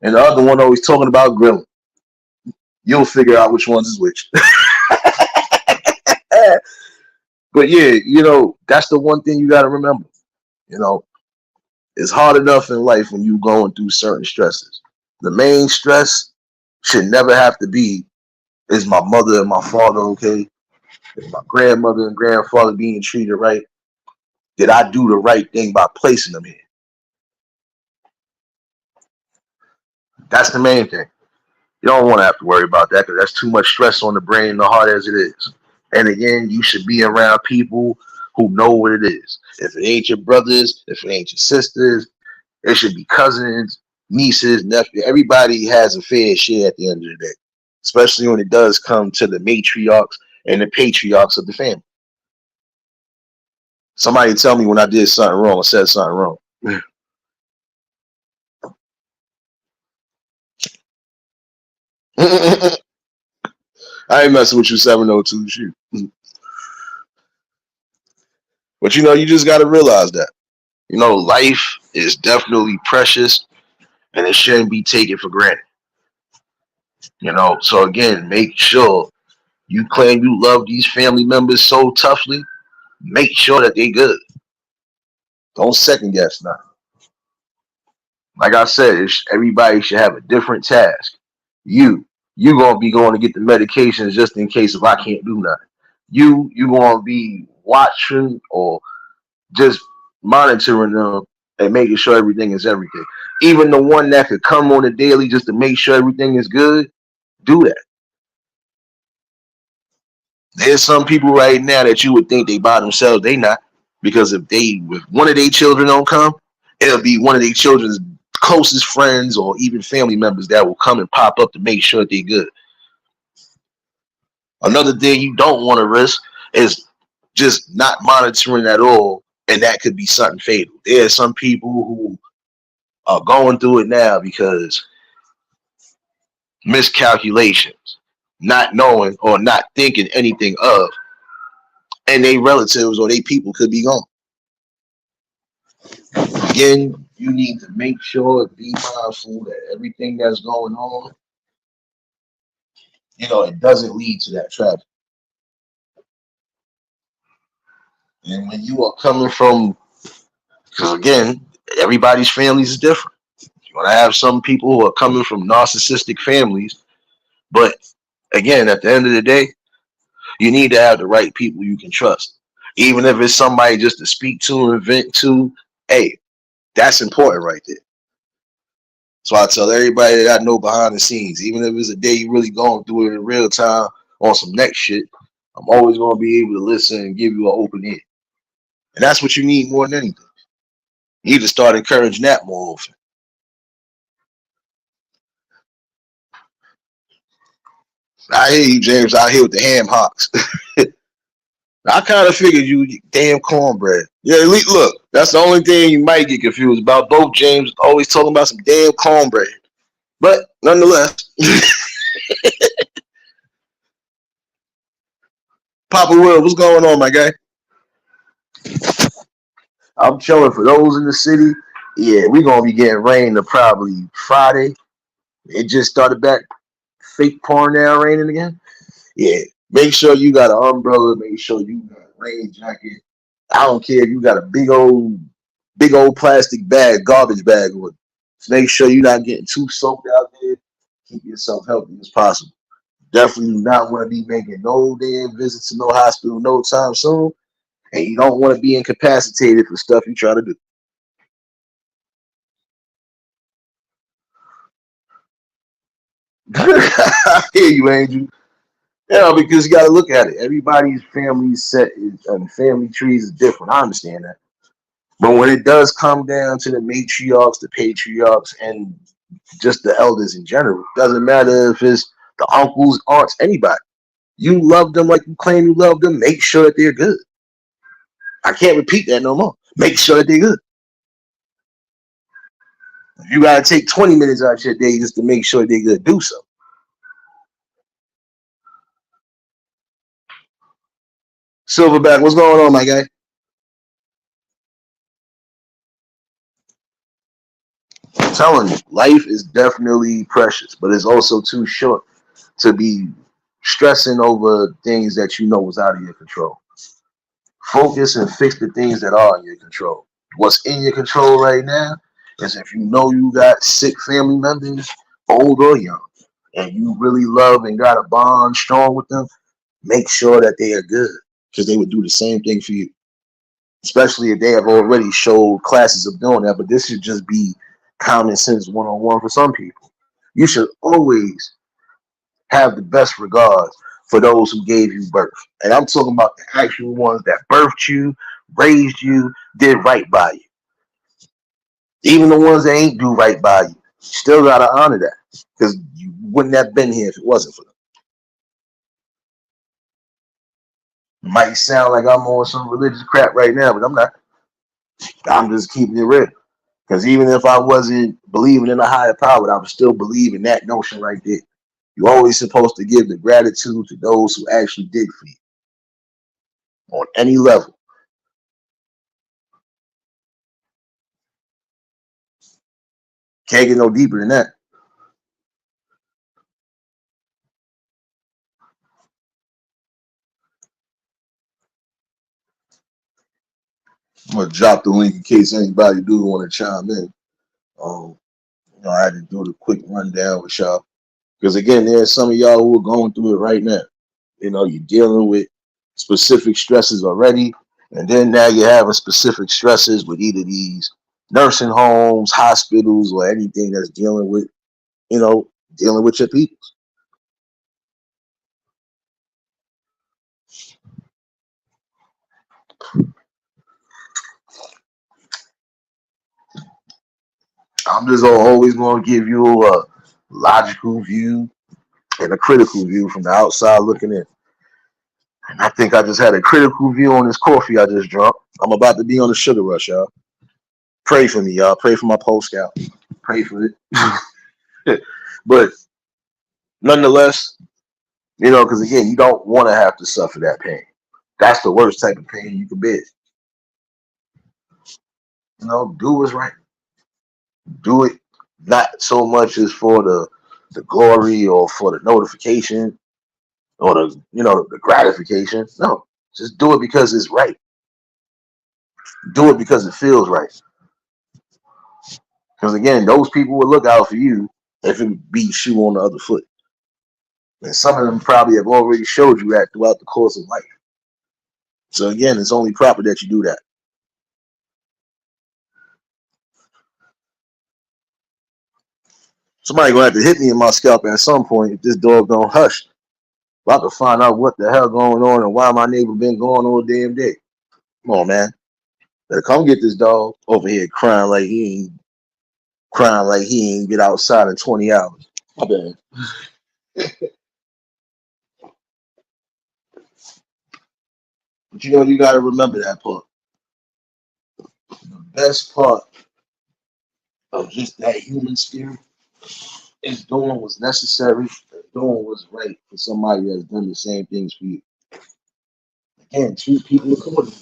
and the other one always talking about grilling. You'll figure out which ones is which. But yeah, that's the one thing you got to remember. You know, it's hard enough in life when you're going through certain stresses. The main stress should never have to be, is my mother and my father okay? Is my grandmother and grandfather being treated right? Did I do the right thing by placing them here? That's the main thing. You don't want to have to worry about that because that's too much stress on the brain and the heart as it is. And again, you should be around people who know what it is. If it ain't your brothers, if it ain't your sisters, it should be cousins, nieces, nephews. Everybody has a fair share at the end of the day, especially when it does come to the matriarchs and the patriarchs of the family. Somebody tell me when I did something wrong or said something wrong. I ain't messing with you, 702. Shoot. But you just got to realize that. Life is definitely precious and it shouldn't be taken for granted. So again, make sure you claim you love these family members so toughly, make sure that they good. Don't second guess nothing. Like I said, everybody should have a different task. You gonna be going to get the medications just in case if I can't do nothing. You gonna be watching or just monitoring them and making sure everything is everything. Even the one that could come on a daily just to make sure everything is good, do that. There's some people right now that you would think they by themselves, they not. Because if one of their children don't come, it'll be one of their children's closest friends or even family members that will come and pop up to make sure they're good. Another thing you don't want to risk is just not monitoring at all, and that could be something fatal. There are some people who are going through it now because miscalculations, not knowing or not thinking anything of, and they relatives or they people could be gone. Again, you need to make sure, be mindful that everything that's going on, it doesn't lead to that tragedy. And when you are coming from, because again, everybody's families is different. You're going to have some people who are coming from narcissistic families, but again, at the end of the day, you need to have the right people you can trust. Even if it's somebody just to speak to and vent to, hey, that's important right there. So I tell everybody that I know behind the scenes, even if it's a day you really going through it in real time on some next shit, I'm always going to be able to listen and give you an open ear. And that's what you need more than anything. You need to start encouraging that more often. I hear you, James, out here with the ham hocks. I kind of figured you damn cornbread. Yeah, look, that's the only thing you might get confused about. Both James always talking about some damn cornbread. But nonetheless, Papa Will, what's going on, my guy? I'm chilling. For those in the city, yeah, we're gonna be getting rain to probably Friday. It just started back fake pouring down raining again. Yeah, make sure you got an umbrella. Make sure you got a rain jacket. I don't care if you got a big old plastic bag, garbage bag on. Just make sure you're not getting too soaked out there. Keep yourself healthy as possible. Definitely do not want to be making no damn visits to no hospital no time soon. And you don't want to be incapacitated for stuff you try to do. I hear you, Angel. Yeah, because you got to look at it. Everybody's family set and family trees is different. I understand that. But when it does come down to the matriarchs, the patriarchs, and just the elders in general. Doesn't matter if it's the uncles, aunts, anybody. You love them like you claim you love them. Make sure that they're good. I can't repeat that no more. Make sure that they're good. If you gotta take 20 minutes out of your day just to make sure they're good, do so. Silverback, what's going on, my guy? I'm telling you, life is definitely precious, but it's also too short to be stressing over things that you know is out of your control. Focus and fix the things that are in your control. What's in your control right now is if you know you got sick family members, old or young, and you really love and got a bond strong with them, make sure that they are good because they would do the same thing for you, especially if they have already showed classes of doing that. But this should just be common sense 101 for some people. You should always have the best regards for those who gave you birth. And I'm talking about the actual ones that birthed you, raised you, did right by you. Even the ones that ain't do right by you, still gotta honor that. Because you wouldn't have been here if it wasn't for them. It might sound like I'm on some religious crap right now, but I'm not. I'm just keeping it real. Because even if I wasn't believing in a higher power, I would still believe in that notion right there. You're always supposed to give the gratitude to those who actually did for you on any level. Can't get no deeper than that. I'm gonna drop the link in case anybody do want to chime in. Um, I had to do the quick rundown with y'all because again, there's some of y'all who are going through it right now. You're dealing with specific stresses already, and then now you're having specific stresses with either these nursing homes, hospitals, or anything that's you know, dealing with your people. I'm just always going to give you a logical view and a critical view from the outside looking in. And I think I just had a critical view on this coffee I just drunk. I'm about to be on the sugar rush, y'all. Pray for me, y'all. Pray for my post scout. Pray for it. But nonetheless, because again, you don't want to have to suffer that pain. That's the worst type of pain you can bear. Do what's right. Do it not so much as for the glory or for the notification or the gratification. No, just do it because it's right. Do it because it feels right. Because again, those people will look out for you if it beats shoe on the other foot. And some of them probably have already showed you that throughout the course of life. So again, it's only proper that you do that. Somebody gonna have to hit me in my scalp at some point if this dog don't hush. If I can find out what the hell going on and why my neighbor been going all damn day. Come on, man. Better come get this dog over here crying like he ain't get outside in 20 hours. My bad. But you gotta remember that part. The best part of just that human spirit is doing what's necessary and doing what's right for somebody that's done the same things for you. Again, treat people accordingly.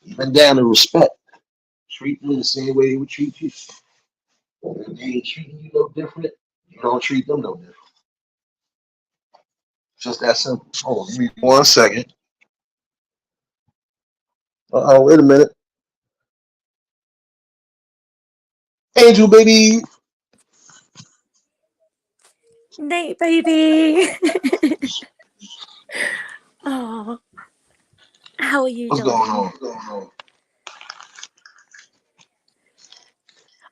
Even down to respect. Treat them the same way they would treat you. If they ain't treating you no different, you don't treat them no different. Just that simple. Hold on, give me 1 second. Wait a minute. Angel baby. Nate, baby. Oh, how are you What's going doing? on? What's going on?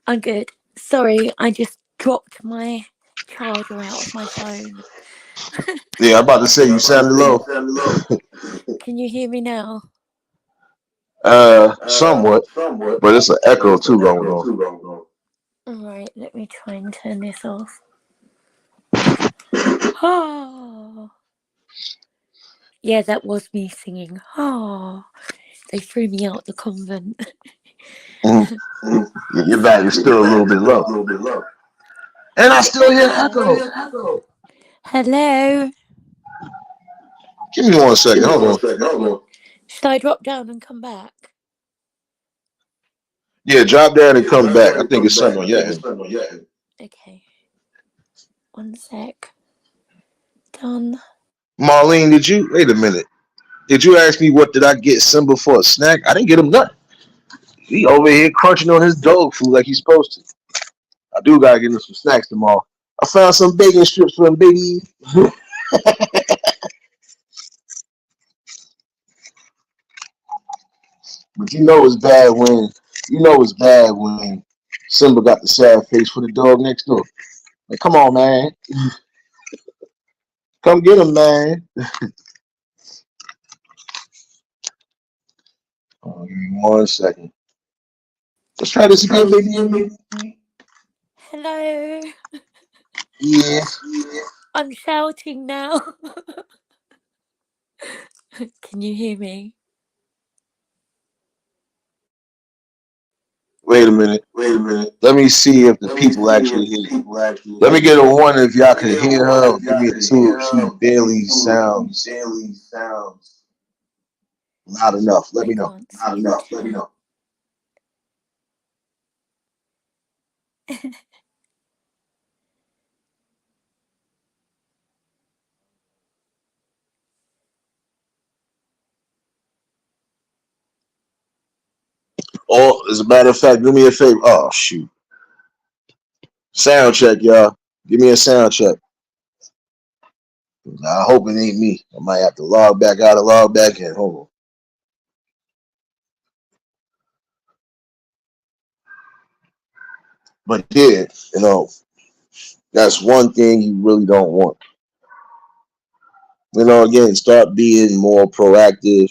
I'm good. Sorry, I just dropped my charger out of my phone. Yeah, I'm about to say you sounded low. Can you hear me now? Somewhat, but it's an echo too going on. Alright, let me try and turn this off. Oh. Yeah, that was me singing. Oh. They threw me out the convent. Mhm. Your value is still a little bit low. And I still hear echo. Hello. Give me 1 second. Hold on. Should I drop down and come back? Yeah, drop down and come back. I think it's something on your end. Okay. 1 sec. Done. Marlene, wait a minute? Did you ask me what did I get Simba for a snack? I didn't get him nothing. He over here crunching on his dog food like he's supposed to. I do gotta get him some snacks tomorrow. I found some bacon strips for him, baby. But it's bad when Simba got the sad face for the dog next door. Like, come on, man. Come get him, man. Oh, give me 1 second. Let's try this again, baby. Hello. Yeah. I'm shouting now. Can you hear me? Wait a minute. Let me see if the people actually hear you. Let me get a 1 if y'all can hear her, or give me a 2 if she barely sounds loud enough. Let I me know. can't see the chat. Or, as a matter of fact, do me a favor. Oh, shoot. Sound check, y'all. Give me a sound check. I hope it ain't me. I might have to log back out and log back in. Hold on. But yeah, that's one thing you really don't want. Again, start being more proactive.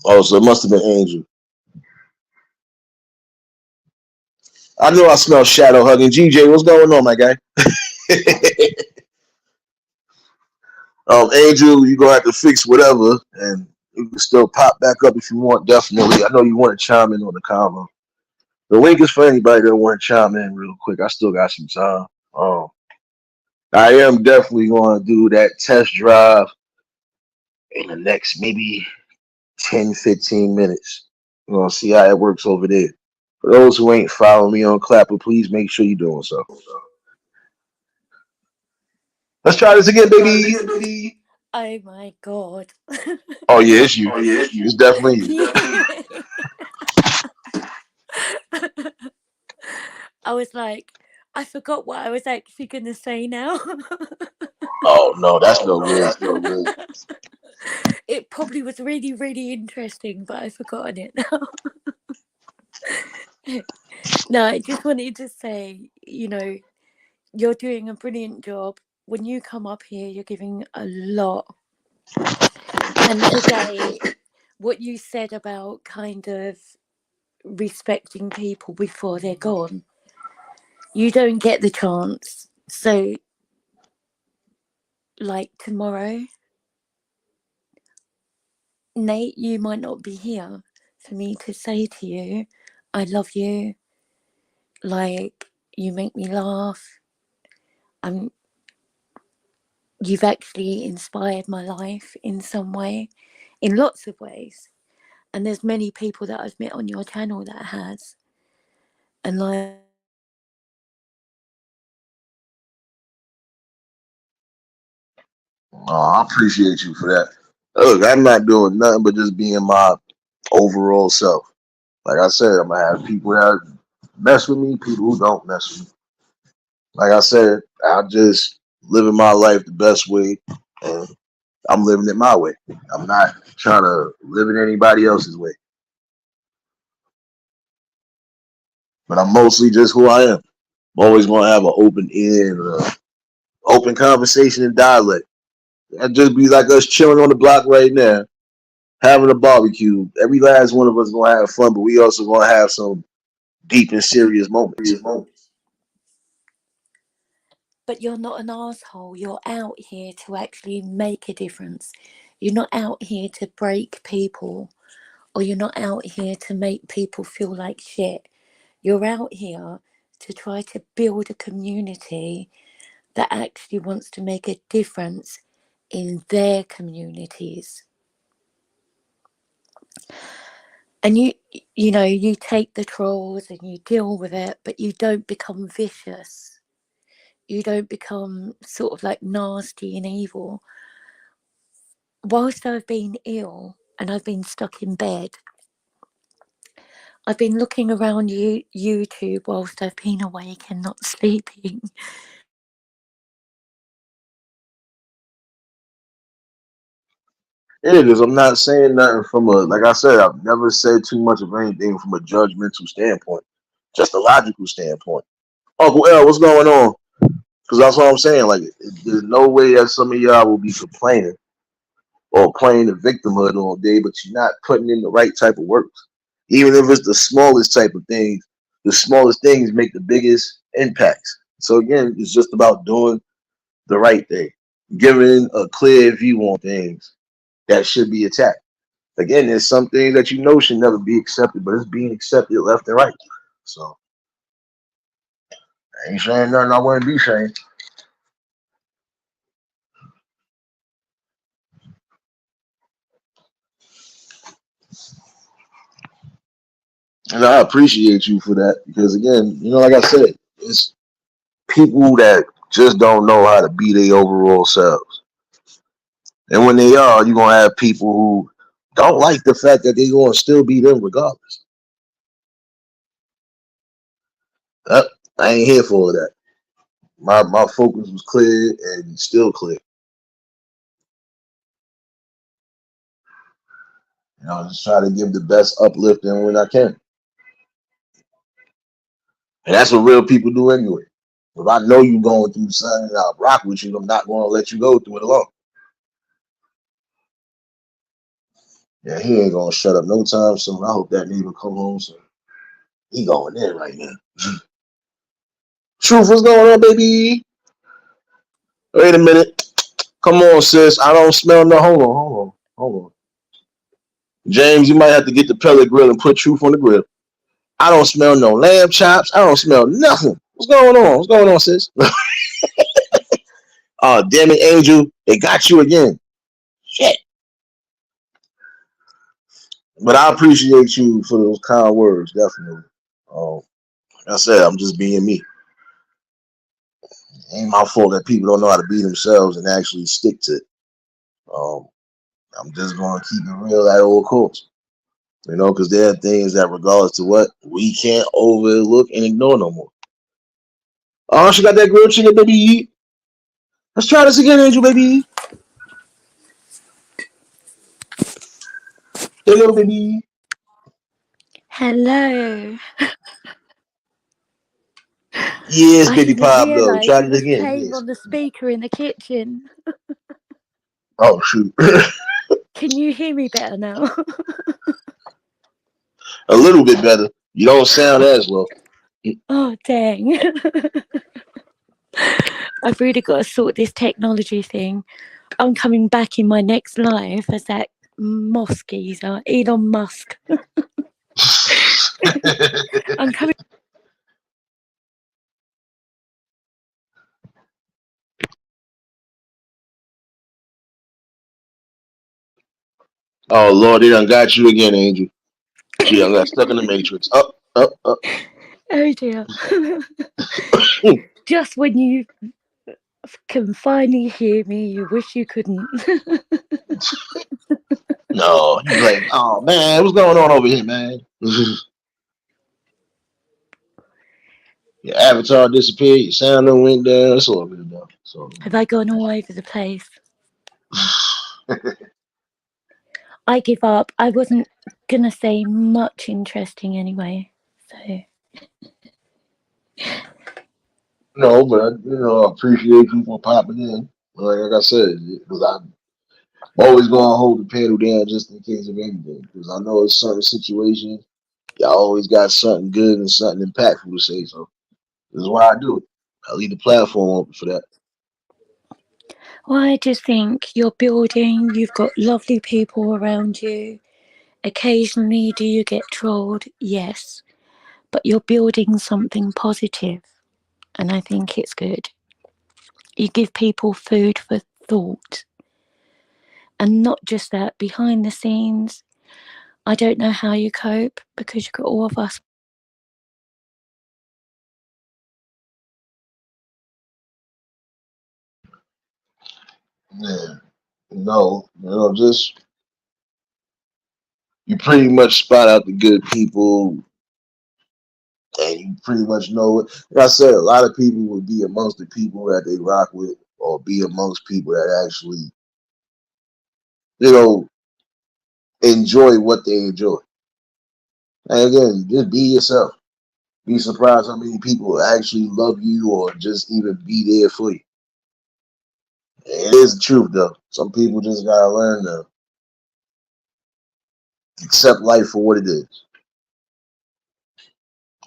Oh, so it must have been Angel. I know I smell shadow hugging. GJ, what's going on, my guy? Angel, you're gonna have to fix whatever, and you can still pop back up if you want. Definitely, I know you want to chime in on the convo. The link is for anybody that want to chime in real quick. I still got some time. I am definitely going to do that test drive in the next maybe 10, 15 minutes. We're going to see how it works over there. For those who ain't following me on Clapper, please make sure you're doing so. Let's try this again, baby. Oh my god. Oh, yeah, it's you. It's definitely Can you. you hear me? I was like, I forgot what I was actually going to say now. Oh, no, that's no good. It probably was really, really interesting, but I've forgotten it now. No, I just wanted to say, you're doing a brilliant job. When you come up here, you're giving a lot. And today, what you said about kind of respecting people before they're gone, you don't get the chance. So, like tomorrow, Nate, you might not be here for me to say to you, I love you. Like, you make me laugh. I'm You've actually inspired my life in some way, in lots of ways. And there's many people that I've met on your channel that has. And like, Oh, I appreciate you for that. Look, I'm not doing nothing but just being my overall self. Like I said, I'm going to have people that mess with me, people who don't mess with me. Like I said, I just living my life the best way, and I'm living it my way. I'm not trying to live it anybody else's way, but I'm mostly just who I am. I'm always going to have an open ear and open conversation and dialect. That just be like us chilling on the block right now, having a barbecue. Every last one of us gonna have fun, but we also gonna have some deep and serious moments. But you're not an asshole. You're out here to actually make a difference. You're not out here to break people, or you're not out here to make people feel like shit. You're out here to try to build a community that actually wants to make a difference in their communities. And you take the trolls and you deal with it, but you don't become vicious. You don't become sort of like nasty and evil. Whilst I've been ill and I've been stuck in bed, I've been looking around YouTube whilst I've been awake and not sleeping. It is. I'm not saying nothing from a, like I said, I've never said too much of anything from a judgmental standpoint, just a logical standpoint. Uncle L, what's going on? Because that's what I'm saying. Like, there's no way that some of y'all will be complaining or playing the victimhood all day, but you're not putting in the right type of work. Even if it's the smallest type of things, the smallest things make the biggest impacts. So again, it's just about doing the right thing, giving a clear view on things that should be attacked. Again, there's some things that you know should never be accepted, but it's being accepted left and right. So I ain't saying nothing I wouldn't be saying. And I appreciate you for that because again, like I said, it's people that just don't know how to be their overall selves. And when they are, you're gonna have people who don't like the fact that they're gonna still be them regardless. Uh, I ain't here for all that. My focus was clear and still clear. Just try to give the best uplifting when I can. And that's what real people do anyway. If I know you going through something and I'll rock with you, I'm not going to let you go through it alone. Yeah, he ain't going to shut up no time soon. I hope that neighbor come home soon. He going in right now. Truth, what's going on, baby? Wait a minute. Come on, sis. I don't smell no. Hold on. James, you might have to get the pellet grill and put Truth on the grill. I don't smell no lamb chops. I don't smell nothing. What's going on? What's going on, sis? Oh, damn it, Angel. They got you again. Shit. But I appreciate you for those kind words, definitely. Like I said, I'm just being me. It ain't my fault that people don't know how to be themselves and actually stick to it. Um, I'm just going to keep it real at all costs. Because there are things that, regardless to what, we can't overlook and ignore no more. Oh, she got that grilled chicken, baby. Let's try this again, Angel, baby. Hello, baby. Hello. Yes, I baby didn't Pablo. realise Try it it was again. playing Yes. on the speaker in the kitchen. Oh, shoot. Can you hear me better now? A little bit better. You don't sound as low. Oh, dang. I've really got to sort this technology thing. I'm coming back in my next life as that Moss geezer, Elon Musk. I'm coming. Oh, Lord, they done got you again, Angel. She done got stuck in the matrix. Up, up, up. Oh dear. Just when you can finally hear me, you wish you couldn't. No, you like, oh man, what's going on over here, man? Your avatar disappeared, your sound done went down. It's all good though. So Have I gone all over the place? I give up. I wasn't going to say much interesting anyway. So. no, but I appreciate you for popping in. Like I said, because I'm always going to hold the panel down just in case of anything. Because I know it's certain situations. Y'all always got something good and something impactful to say. So this is why I do it. I leave the platform open for that. Well, I just think you're building, you've got lovely people around you. Occasionally, do you get trolled? Yes. But you're building something positive, and I think it's good. You give people food for thought, and not just that, behind the scenes. I don't know how you cope because you've got all of us. Yeah. No, just you pretty much spot out the good people and you pretty much know it. Like I said, a lot of people would be amongst the people that they rock with or be amongst people that actually, you know, enjoy what they enjoy. And again, just be yourself. Be surprised how many people actually love you or just even be there for you. It is the truth though. Some people just gotta learn to accept life for what it is.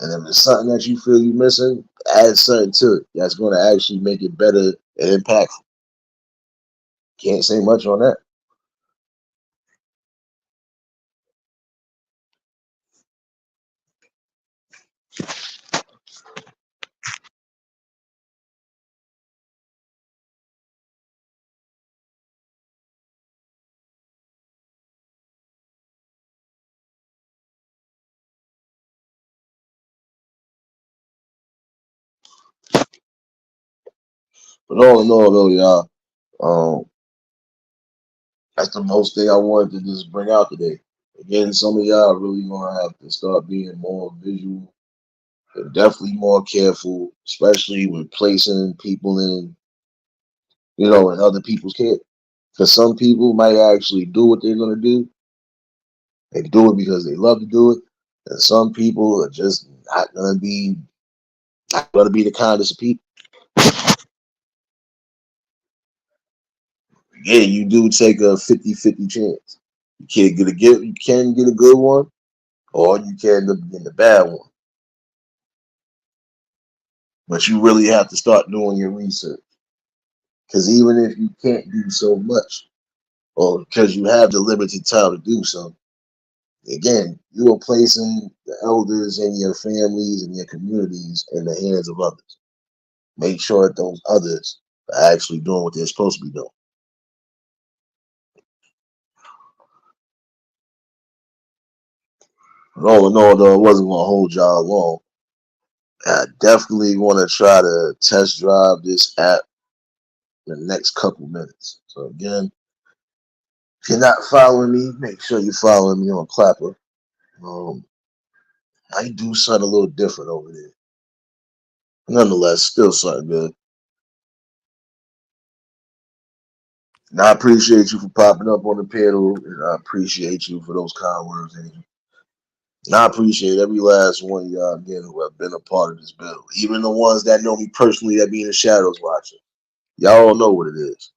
And if it's something that you feel you're missing, add something to it that's going to actually make it better and impactful. Can't say much on that. But all in all, though, y'all, that's the most thing I wanted to just bring out today. Again, some of y'all really gonna have to start being more visual and definitely more careful, especially with placing people in, in other people's care. Because some people might actually do what they're gonna do. They do it because they love to do it, and some people are just not gonna be the kindest of people. Yeah, you do take a 50-50 chance. You can get a good one, or you can end up getting a bad one. But you really have to start doing your research. Because even if you can't do so much, or because you have the limited time to do so, again, you are placing the elders and your families and your communities in the hands of others. Make sure that those others are actually doing what they're supposed to be doing. But all in all, though, it wasn't going to hold y'all long. I definitely want to try to test drive this app in the next couple minutes. So again, if you're not following me, make sure you're following me on Clapper. Um, I do something a little different over there. Nonetheless, still something good. And I appreciate you for popping up on the panel, and I appreciate you for those kind words, Angel. And I appreciate every last one of y'all again who have been a part of this build, even the ones that know me personally that be in the shadows watching. Y'all all know what it is.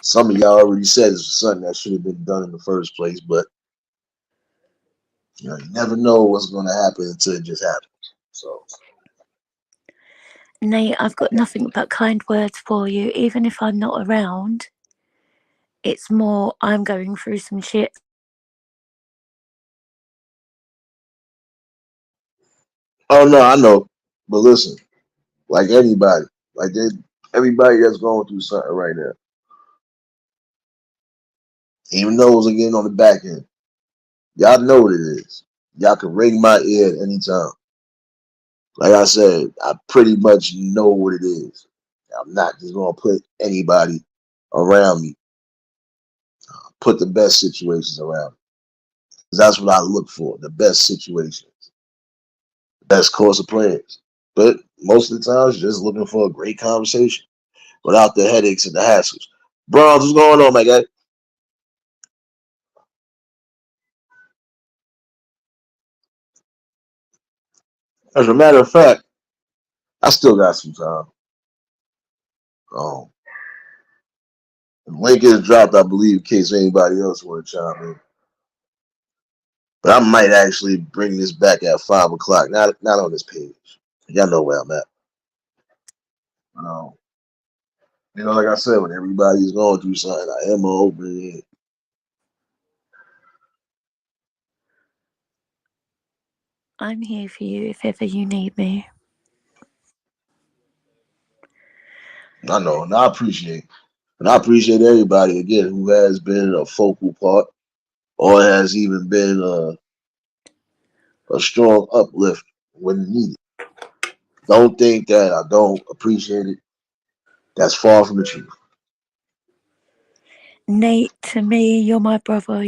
Some of y'all already said it's something that should have been done in the first place, but you never know what's going to happen until it just happens. So, Nate, I've got nothing but kind words for you. Even if I'm not around, it's more I'm going through some shit. oh no, I know, but listen, like anybody, everybody that's going through something right now, even those again on the back end, y'all know what it is. Y'all can ring my ear at any time. Like I said, I pretty much know what it is. I'm not just gonna put anybody around me. Put the best situations around me. 'Cause that's what I look for, the best situations, best course of plans. But most of the times, just looking for a great conversation without the headaches and the hassles. Bronze, what's going on, my guy? As a matter of fact, I still got some time. Um, the link is dropped, I believe, in case anybody else want to chime in. But I might actually bring this back at 5 o'clock. Not on this page. Y'all know where I'm at. Um, like I said, when everybody's going through something, I am open. I'm here for you if ever you need me. I know, and I appreciate everybody again who has been a focal part or has even been a strong uplift when needed. Don't think that I don't appreciate it. That's far from the truth. Nate, to me, you're my brother.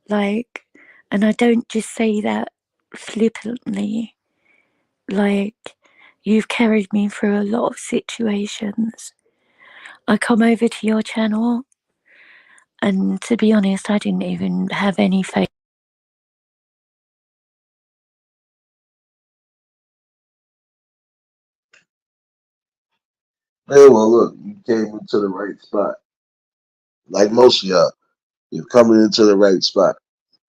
Like, and I don't just say that flippantly. Like, you've carried me through a lot of situations. I come over to your channel, and to be honest, I didn't even have any faith. Hey, well, look, you came into the right spot. Like most of y'all, you're coming into the right spot.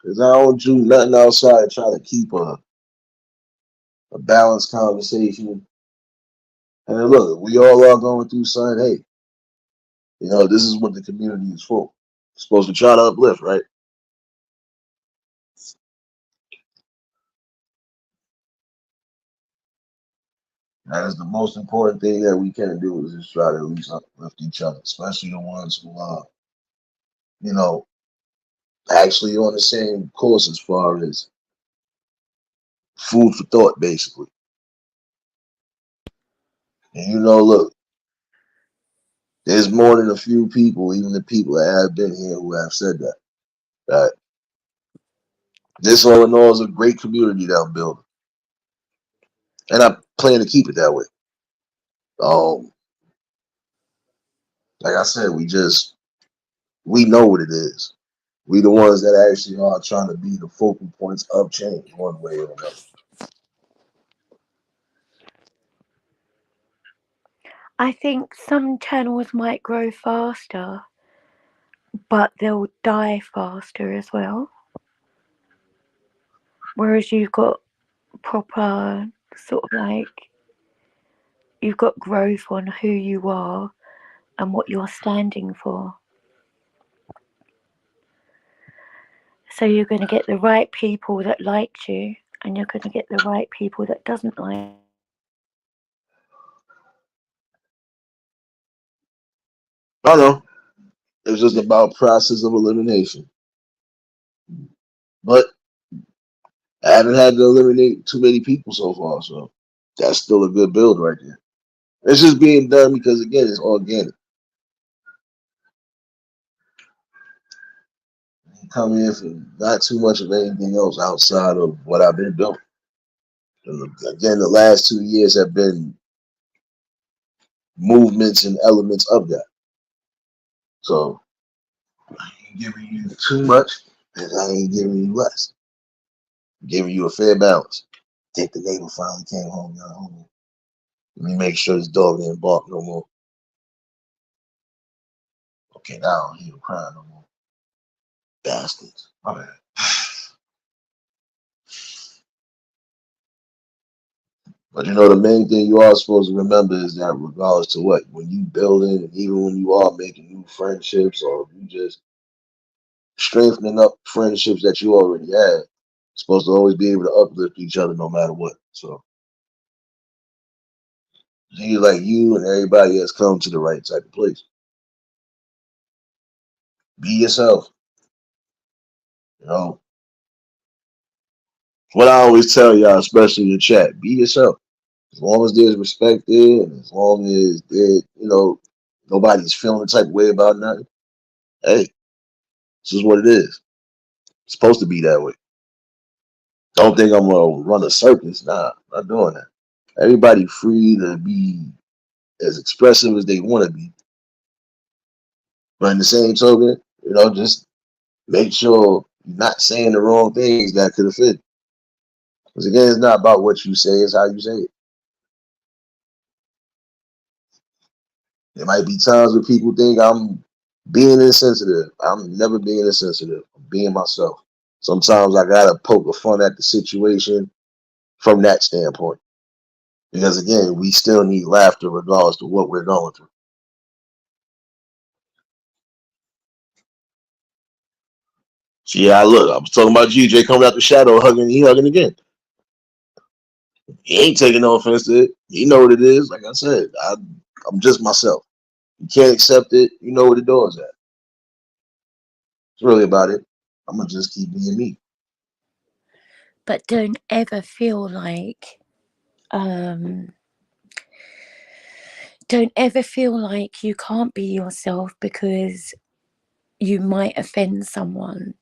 Because I don't do nothing outside try to keep a balanced conversation. And look, we all are going through something. Hey, this is what the community is for. It's supposed to try to uplift, right? That is the most important thing that we can do is just try to at least uplift each other, especially the ones who are, you know, actually on the same course as far as food for thought, basically. And look, there's more than a few people, even the people that have been here, who have said that. That this all in all is a great community that I'm building, and I plan to keep it that way. Um, like I said, we know what it is. We the ones that actually are trying to be the focal points of change, one way or another. I think some channels might grow faster, but they'll die faster as well. Whereas you've got proper sort of like you've got growth on who you are and what you're standing for. So you're going to get the right people that liked you, and you're going to get the right people that doesn't like. I don't know. It's just about process of elimination. But I haven't had to eliminate too many people so far, so that's still a good build right there. It's just being done because again, it's organic. You come in for not too much of anything else outside of what I've been doing. And again, the last 2 years have been movements and elements of that. So I ain't giving you too much, and I ain't giving you less. I'm giving you a fair balance. I think the neighbor finally came home, y'all. Hold on. Let me make sure this dog didn't bark no more. Okay, now I don't hear him crying no more. Bastards. My bad. But the main thing you are supposed to remember is that regardless to what, when you building, and even when you are making new friendships or you just strengthening up friendships that you already had, you're supposed to always be able to uplift each other no matter what. So you like you and everybody has come to the right type of place. Be yourself. You know what I always tell y'all, especially in the chat, be yourself. As long as there's respect there, and as long as nobody's feeling the type of way about nothing, hey, this is what it is. It's supposed to be that way. Don't think I'm gonna run a circus. Nah, I'm not doing that. Everybody free to be as expressive as they want to be. But in the same token, just make sure you're not saying the wrong things that could offend. Because again, it's not about what you say, it's how you say it. There might be times where people think I'm being insensitive. I'm never being insensitive. I'm being myself. Sometimes I gotta poke a fun at the situation from that standpoint. Because again, we still need laughter regardless of what we're going through. So yeah, look, I was talking about GJ coming out the shadow, he hugging again. He ain't taking no offense to it. He know what it is. Like I said, I'm just myself. You can't accept it. You know where the door's at. It's really about it. I'm gonna just keep being me. But don't ever feel like um don't ever feel like you can't be yourself because you might offend someone.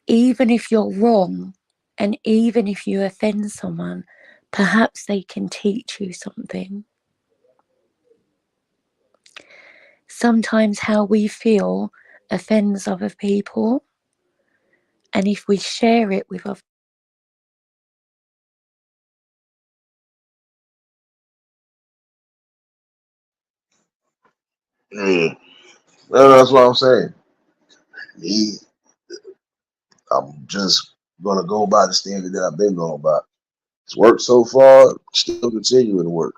Even if you're wrong and even if you offend someone, perhaps they can teach you something. Sometimes how we feel offends other people, and if we share it with other Yeah, well, that's what I'm saying. Me, I'm just gonna go by the standard that I've been going by. It's worked so far, still continuing to work.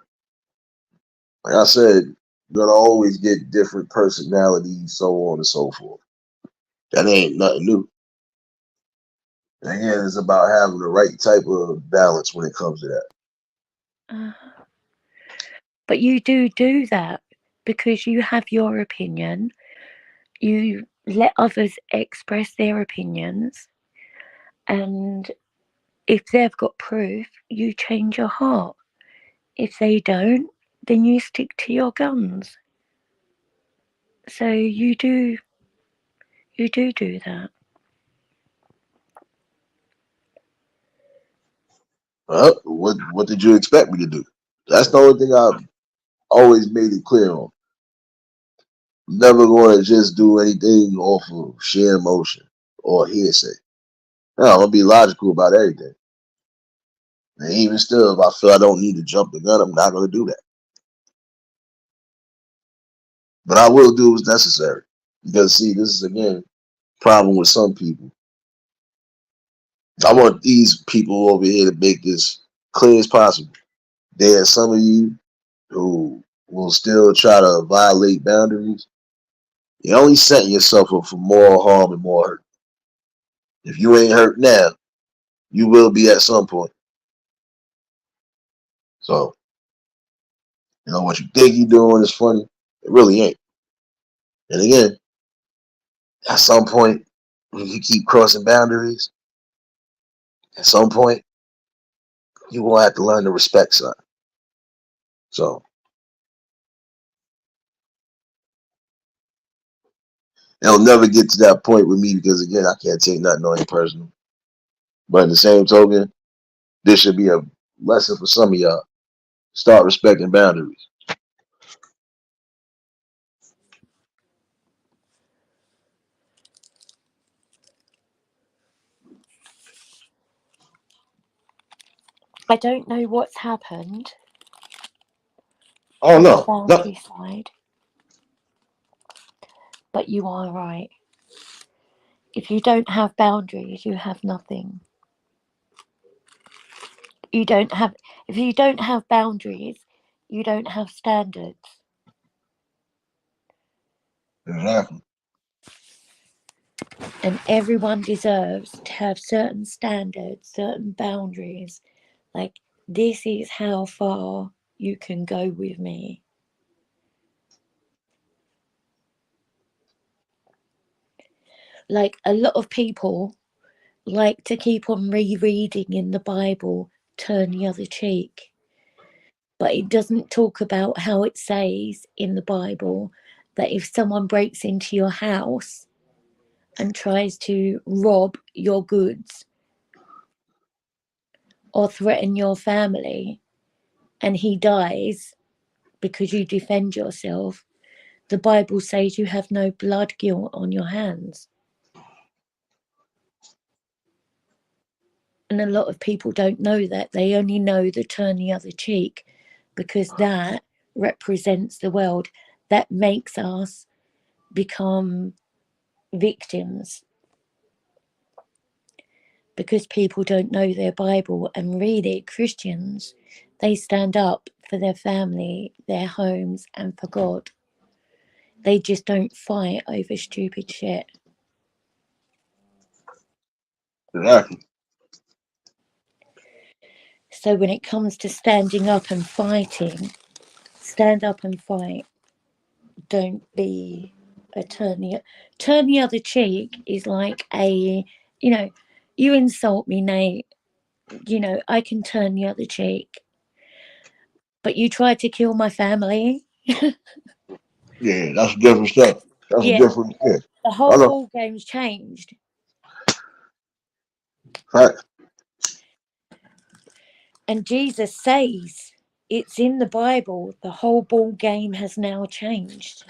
Like I said, you're gonna always get different personalities, so on and so forth. That ain't nothing new. And again, it's about having the right type of balance when it comes to that. uh, but you do that because you have your opinion. You let others express their opinions, and if they've got proof, you change your heart. If they don't, then you stick to your guns. So you do that. What did you expect me to do? That's the only thing I've always made it clear on. I'm never going to just do anything off of sheer emotion or hearsay. No, I'm gonna be logical about everything. And even still, if I feel I don't need to jump the gun, I'm not gonna do that. But I will do what's necessary. Because see, this is again problem with some people. I want these people over here to make this clear as possible. There are some of you who will still try to violate boundaries. You're only setting yourself up for more harm and more hurt. If you ain't hurt now, you will be at some point. So, what you think you're doing is funny. It really ain't. And again, at some point, when you keep crossing boundaries, at some point, you will have to learn to respect something. So, it'll never get to that point with me because, again, I can't take nothing on you personal. But in the same token, this should be a lesson for some of y'all. Start respecting boundaries. I don't know what's happened Oh on the no, no, boundary side, but you are right. If you don't have boundaries, you have nothing. You don't have if you don't have boundaries, you don't have standards. exactly. And everyone deserves to have certain standards, certain boundaries. Like, this is how far you can go with me. Like, a lot of people like to keep on rereading in the Bible, turn the other cheek. But it doesn't talk about how it says in the Bible that if someone breaks into your house and tries to rob your goods or threaten your family and he dies because you defend yourself, the Bible says you have no blood guilt on your hands. And a lot of people don't know that. They only know the turn the other cheek because that represents the world. That makes us become victims. because people don't know their Bible. And really, Christians, they stand up for their family, their homes, and for God. They just don't fight over stupid shit. Exactly. So when it comes to standing up and fighting, stand up and fight. Don't be a turn the other cheek is like a, you know, you insult me, Nate. I can turn the other cheek, but you tried to kill my family. Yeah, that's different stuff. That's a Yeah, different. Yeah, the I whole know. ball game's changed. Fact. And Jesus says it's in the Bible, the whole ball game has now changed.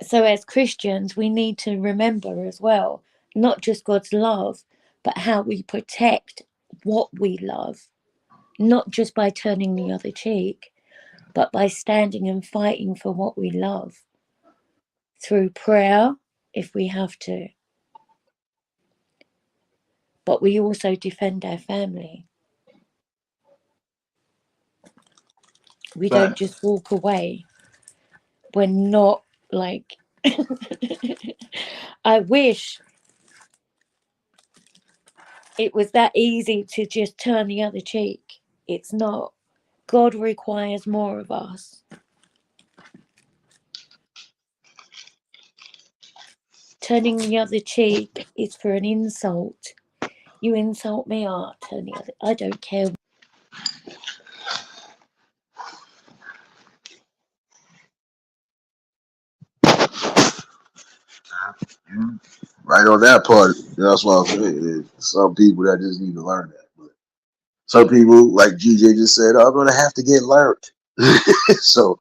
So, as Christians, we need to remember as well, not just God's love, but how we protect what we love, not just by turning the other cheek, but by standing and fighting for what we love through prayer if we have to. But we also defend our family. We don't Fact. just walk away. We're not like, I wish it was that easy to just turn the other cheek. It's not. God requires more of us. Turning the other cheek is for an insult. You insult me, I'll turn the other. I don't care. You right on that part. That's what I'm saying. There's some people that just need to learn that. But some people, like GJ just said, are going to have to get learned. So,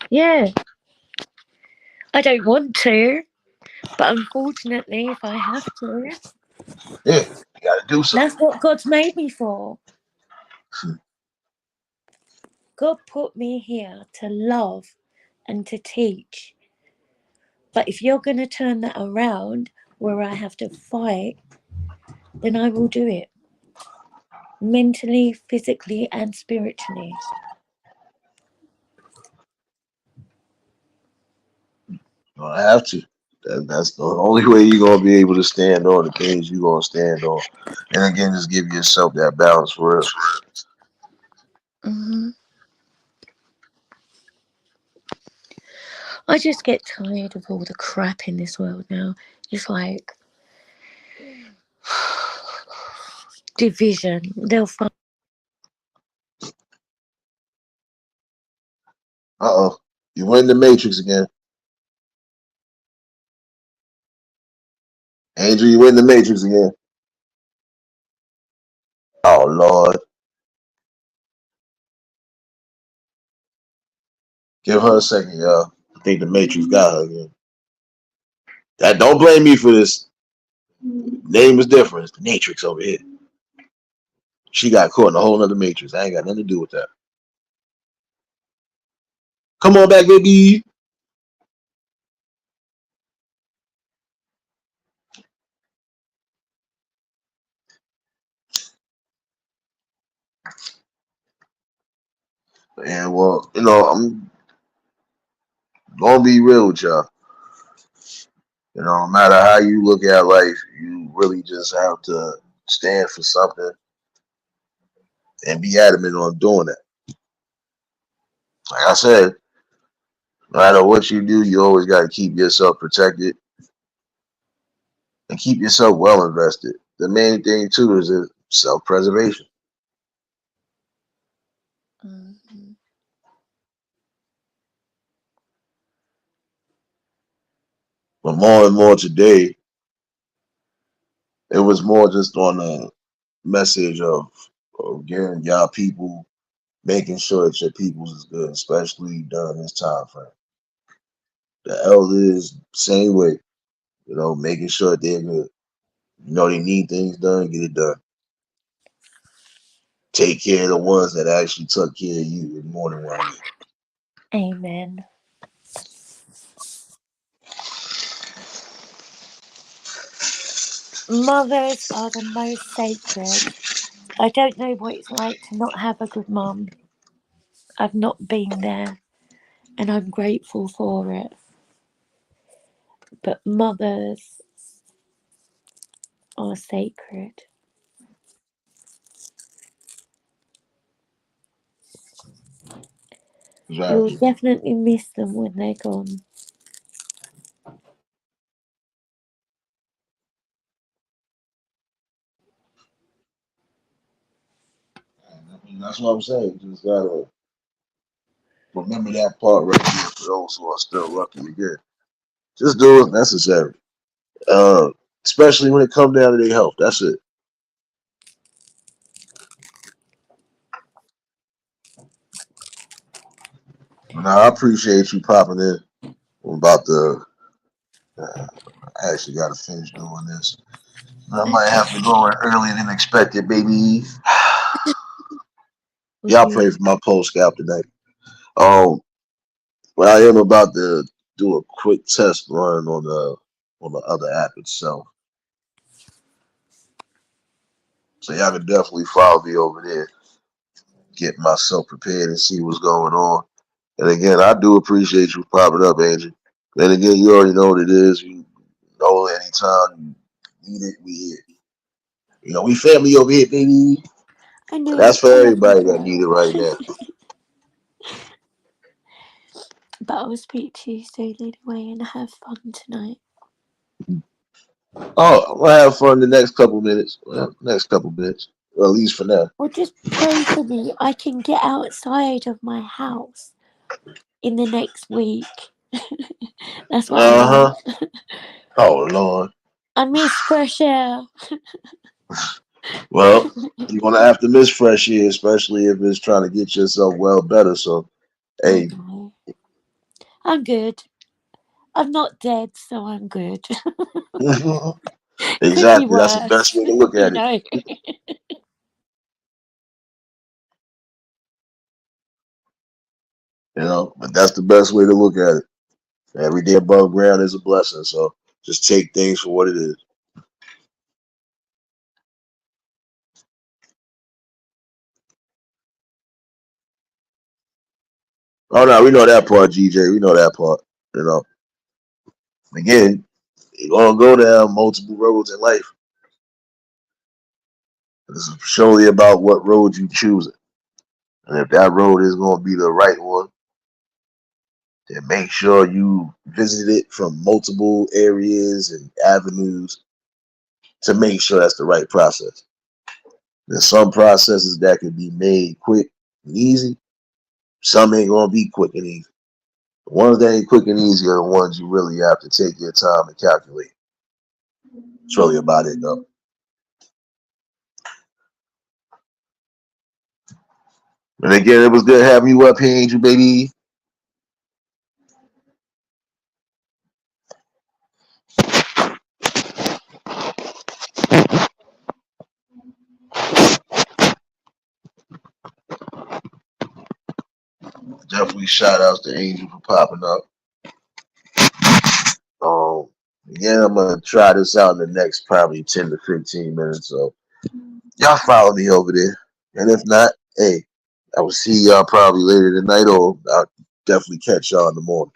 Yeah, I don't want to, but unfortunately, if I have to, yeah, you got to do something. that's what God's made me for. God put me here to love and to teach. But if you're going to turn that around where I have to fight, then I will do it mentally, physically, and spiritually. You're going to have to. That's the only way you're going to be able to stand on the things you're going to stand on. And again, just give yourself that balance for real. Hmm. I just get tired of all the crap in this world now. Just like division. They'll find. Uh oh. You win the Matrix again. Angel, you win the Matrix again. Oh, Lord. Give her a second, y'all. I think the Matrix got her again. That don't blame me for this. Name is different. It's the Matrix over here. She got caught in a whole nother Matrix. I ain't got nothing to do with that. Come on back, baby. And well, I'm gonna be real with y'all. No matter how you look at life, you really just have to stand for something and be adamant on doing it. Like I said, no matter what you do, you always got to keep yourself protected and keep yourself well invested. The main thing too is self-preservation. Mhm. But more and more today, it was more just on a message of getting y'all people, making sure that your peoples is good, especially during this time frame. The elders, same way, making sure they're good. They need things done, get it done. Take care of the ones that actually took care of you in more than one way. Amen. Mothers are the most sacred. I don't know what it's like to not have a good mum. I've not been there, and I'm grateful for it. But mothers are sacred. You'll Exactly. definitely miss them when they're gone. That's what I'm saying. You just gotta remember that part right there for those who are still lucky again. Just do what's necessary. Uh, Especially when it comes down to their health. That's it. Now I appreciate you popping in. I'm about to. I actually got to finish doing this. I might Okay. have to go in earlier than expected, baby. Will Y'all do. pray for my post scalp tonight. Um, but I am about to do a quick test run on the other app itself. So y'all can definitely follow me over there, get myself prepared and see what's going on. And again, I do appreciate you popping up, Angie. And again, you already know what it is. You know anytime you need it, we here. You know, we family over here, baby. I And know. that's for I love you, everybody that bro. need it right now. But I'll speak to you soon anyway and have fun tonight. Oh, we'll have fun the next couple minutes. Well, next couple minutes. Well, at least for now. Or just pray for me. I can get outside of my house in the next week. That's what I Uh want. huh. Oh Lord. I miss fresh air. Well, you're gonna have to miss fresh air, especially if it's trying to get yourself well better. So, I hey, know. I'm good. I'm not dead, so I'm good. Could be exactly. That's the best worse, way to look you at it. know. You know, but that's the best way to look at it. Every day above ground is a blessing. So just take things for what it is. Oh no, we know that part, GJ. We know that part. You know, again, you're gonna go down multiple roads in life. This is surely about what road you choose. And if that road is gonna be the right one, then make sure you visit it from multiple areas and avenues to make sure that's the right process. There's some processes that can be made quick and easy. Some ain't gonna be quick and easy. The ones that ain't quick and easy are the ones you really have to take your time and calculate. It's really about it though. And again, it was good having you up here, Angel baby. Definitely shout outs to Angel for popping up. Um, again, I'm gonna try this out in the next probably 10 to 15 minutes. So y'all follow me over there. And if not, hey, I will see y'all probably later tonight or I'll definitely catch y'all in the morning.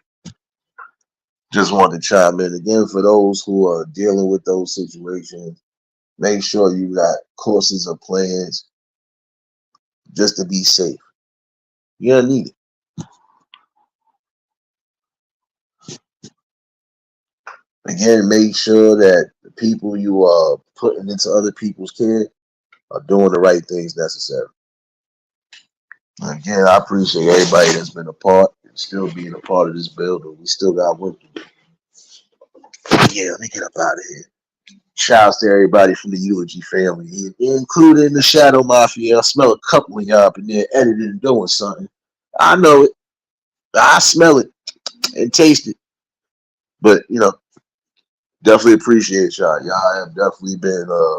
Just wanted to chime in again for those who are dealing with those situations. Make sure you got courses or plans just to be safe. You're gonna need it. Again, make sure that the people you are putting into other people's care are doing the right things necessary. Again, I appreciate everybody that's been a part and still being a part of this building. We still got work to do. Yeah, let me get up out of here. Shouts to everybody from the Eulogy family, including the Shadow Mafia. I smell a couple of y'all up in there editing and doing something. I know it. I smell it and taste it. But, you know, definitely appreciate y'all. Y'all have definitely been a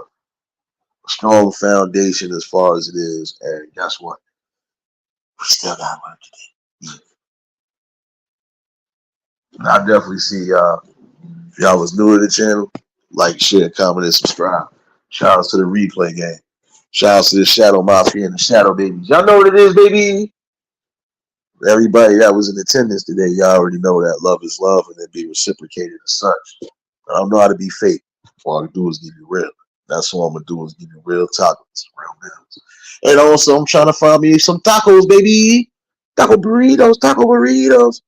strong foundation as far as it is. And guess what? We still got work to do. I definitely see y'all. If y'all was new to the channel, Like, share, comment, and subscribe. Shout outs to the replay game. Shout outs to the Shadow Mafia and the Shadow Babies. Y'all know what it is, baby. Everybody that was in attendance today, y'all already know that love is love and it be reciprocated as such. I don't know how to be fake. All I can do is give you real. That's what I'm gonna do is give you real tacos, real meals. And also, I'm trying to find me some tacos, baby. Taco burritos, taco burritos.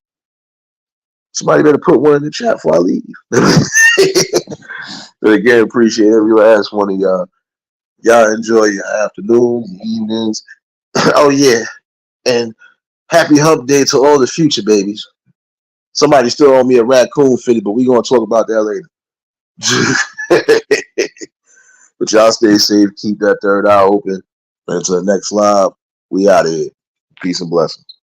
Somebody better put one in the chat before I leave. But again, appreciate every last one of y'all. Y'all enjoy your afternoons, your evenings. Oh yeah, and happy hump day to all the future babies. Somebody still owe me a raccoon fitty, but we gonna talk about that later. But y'all stay safe, keep that third eye open. Until the next live, we out of here. Peace and blessings.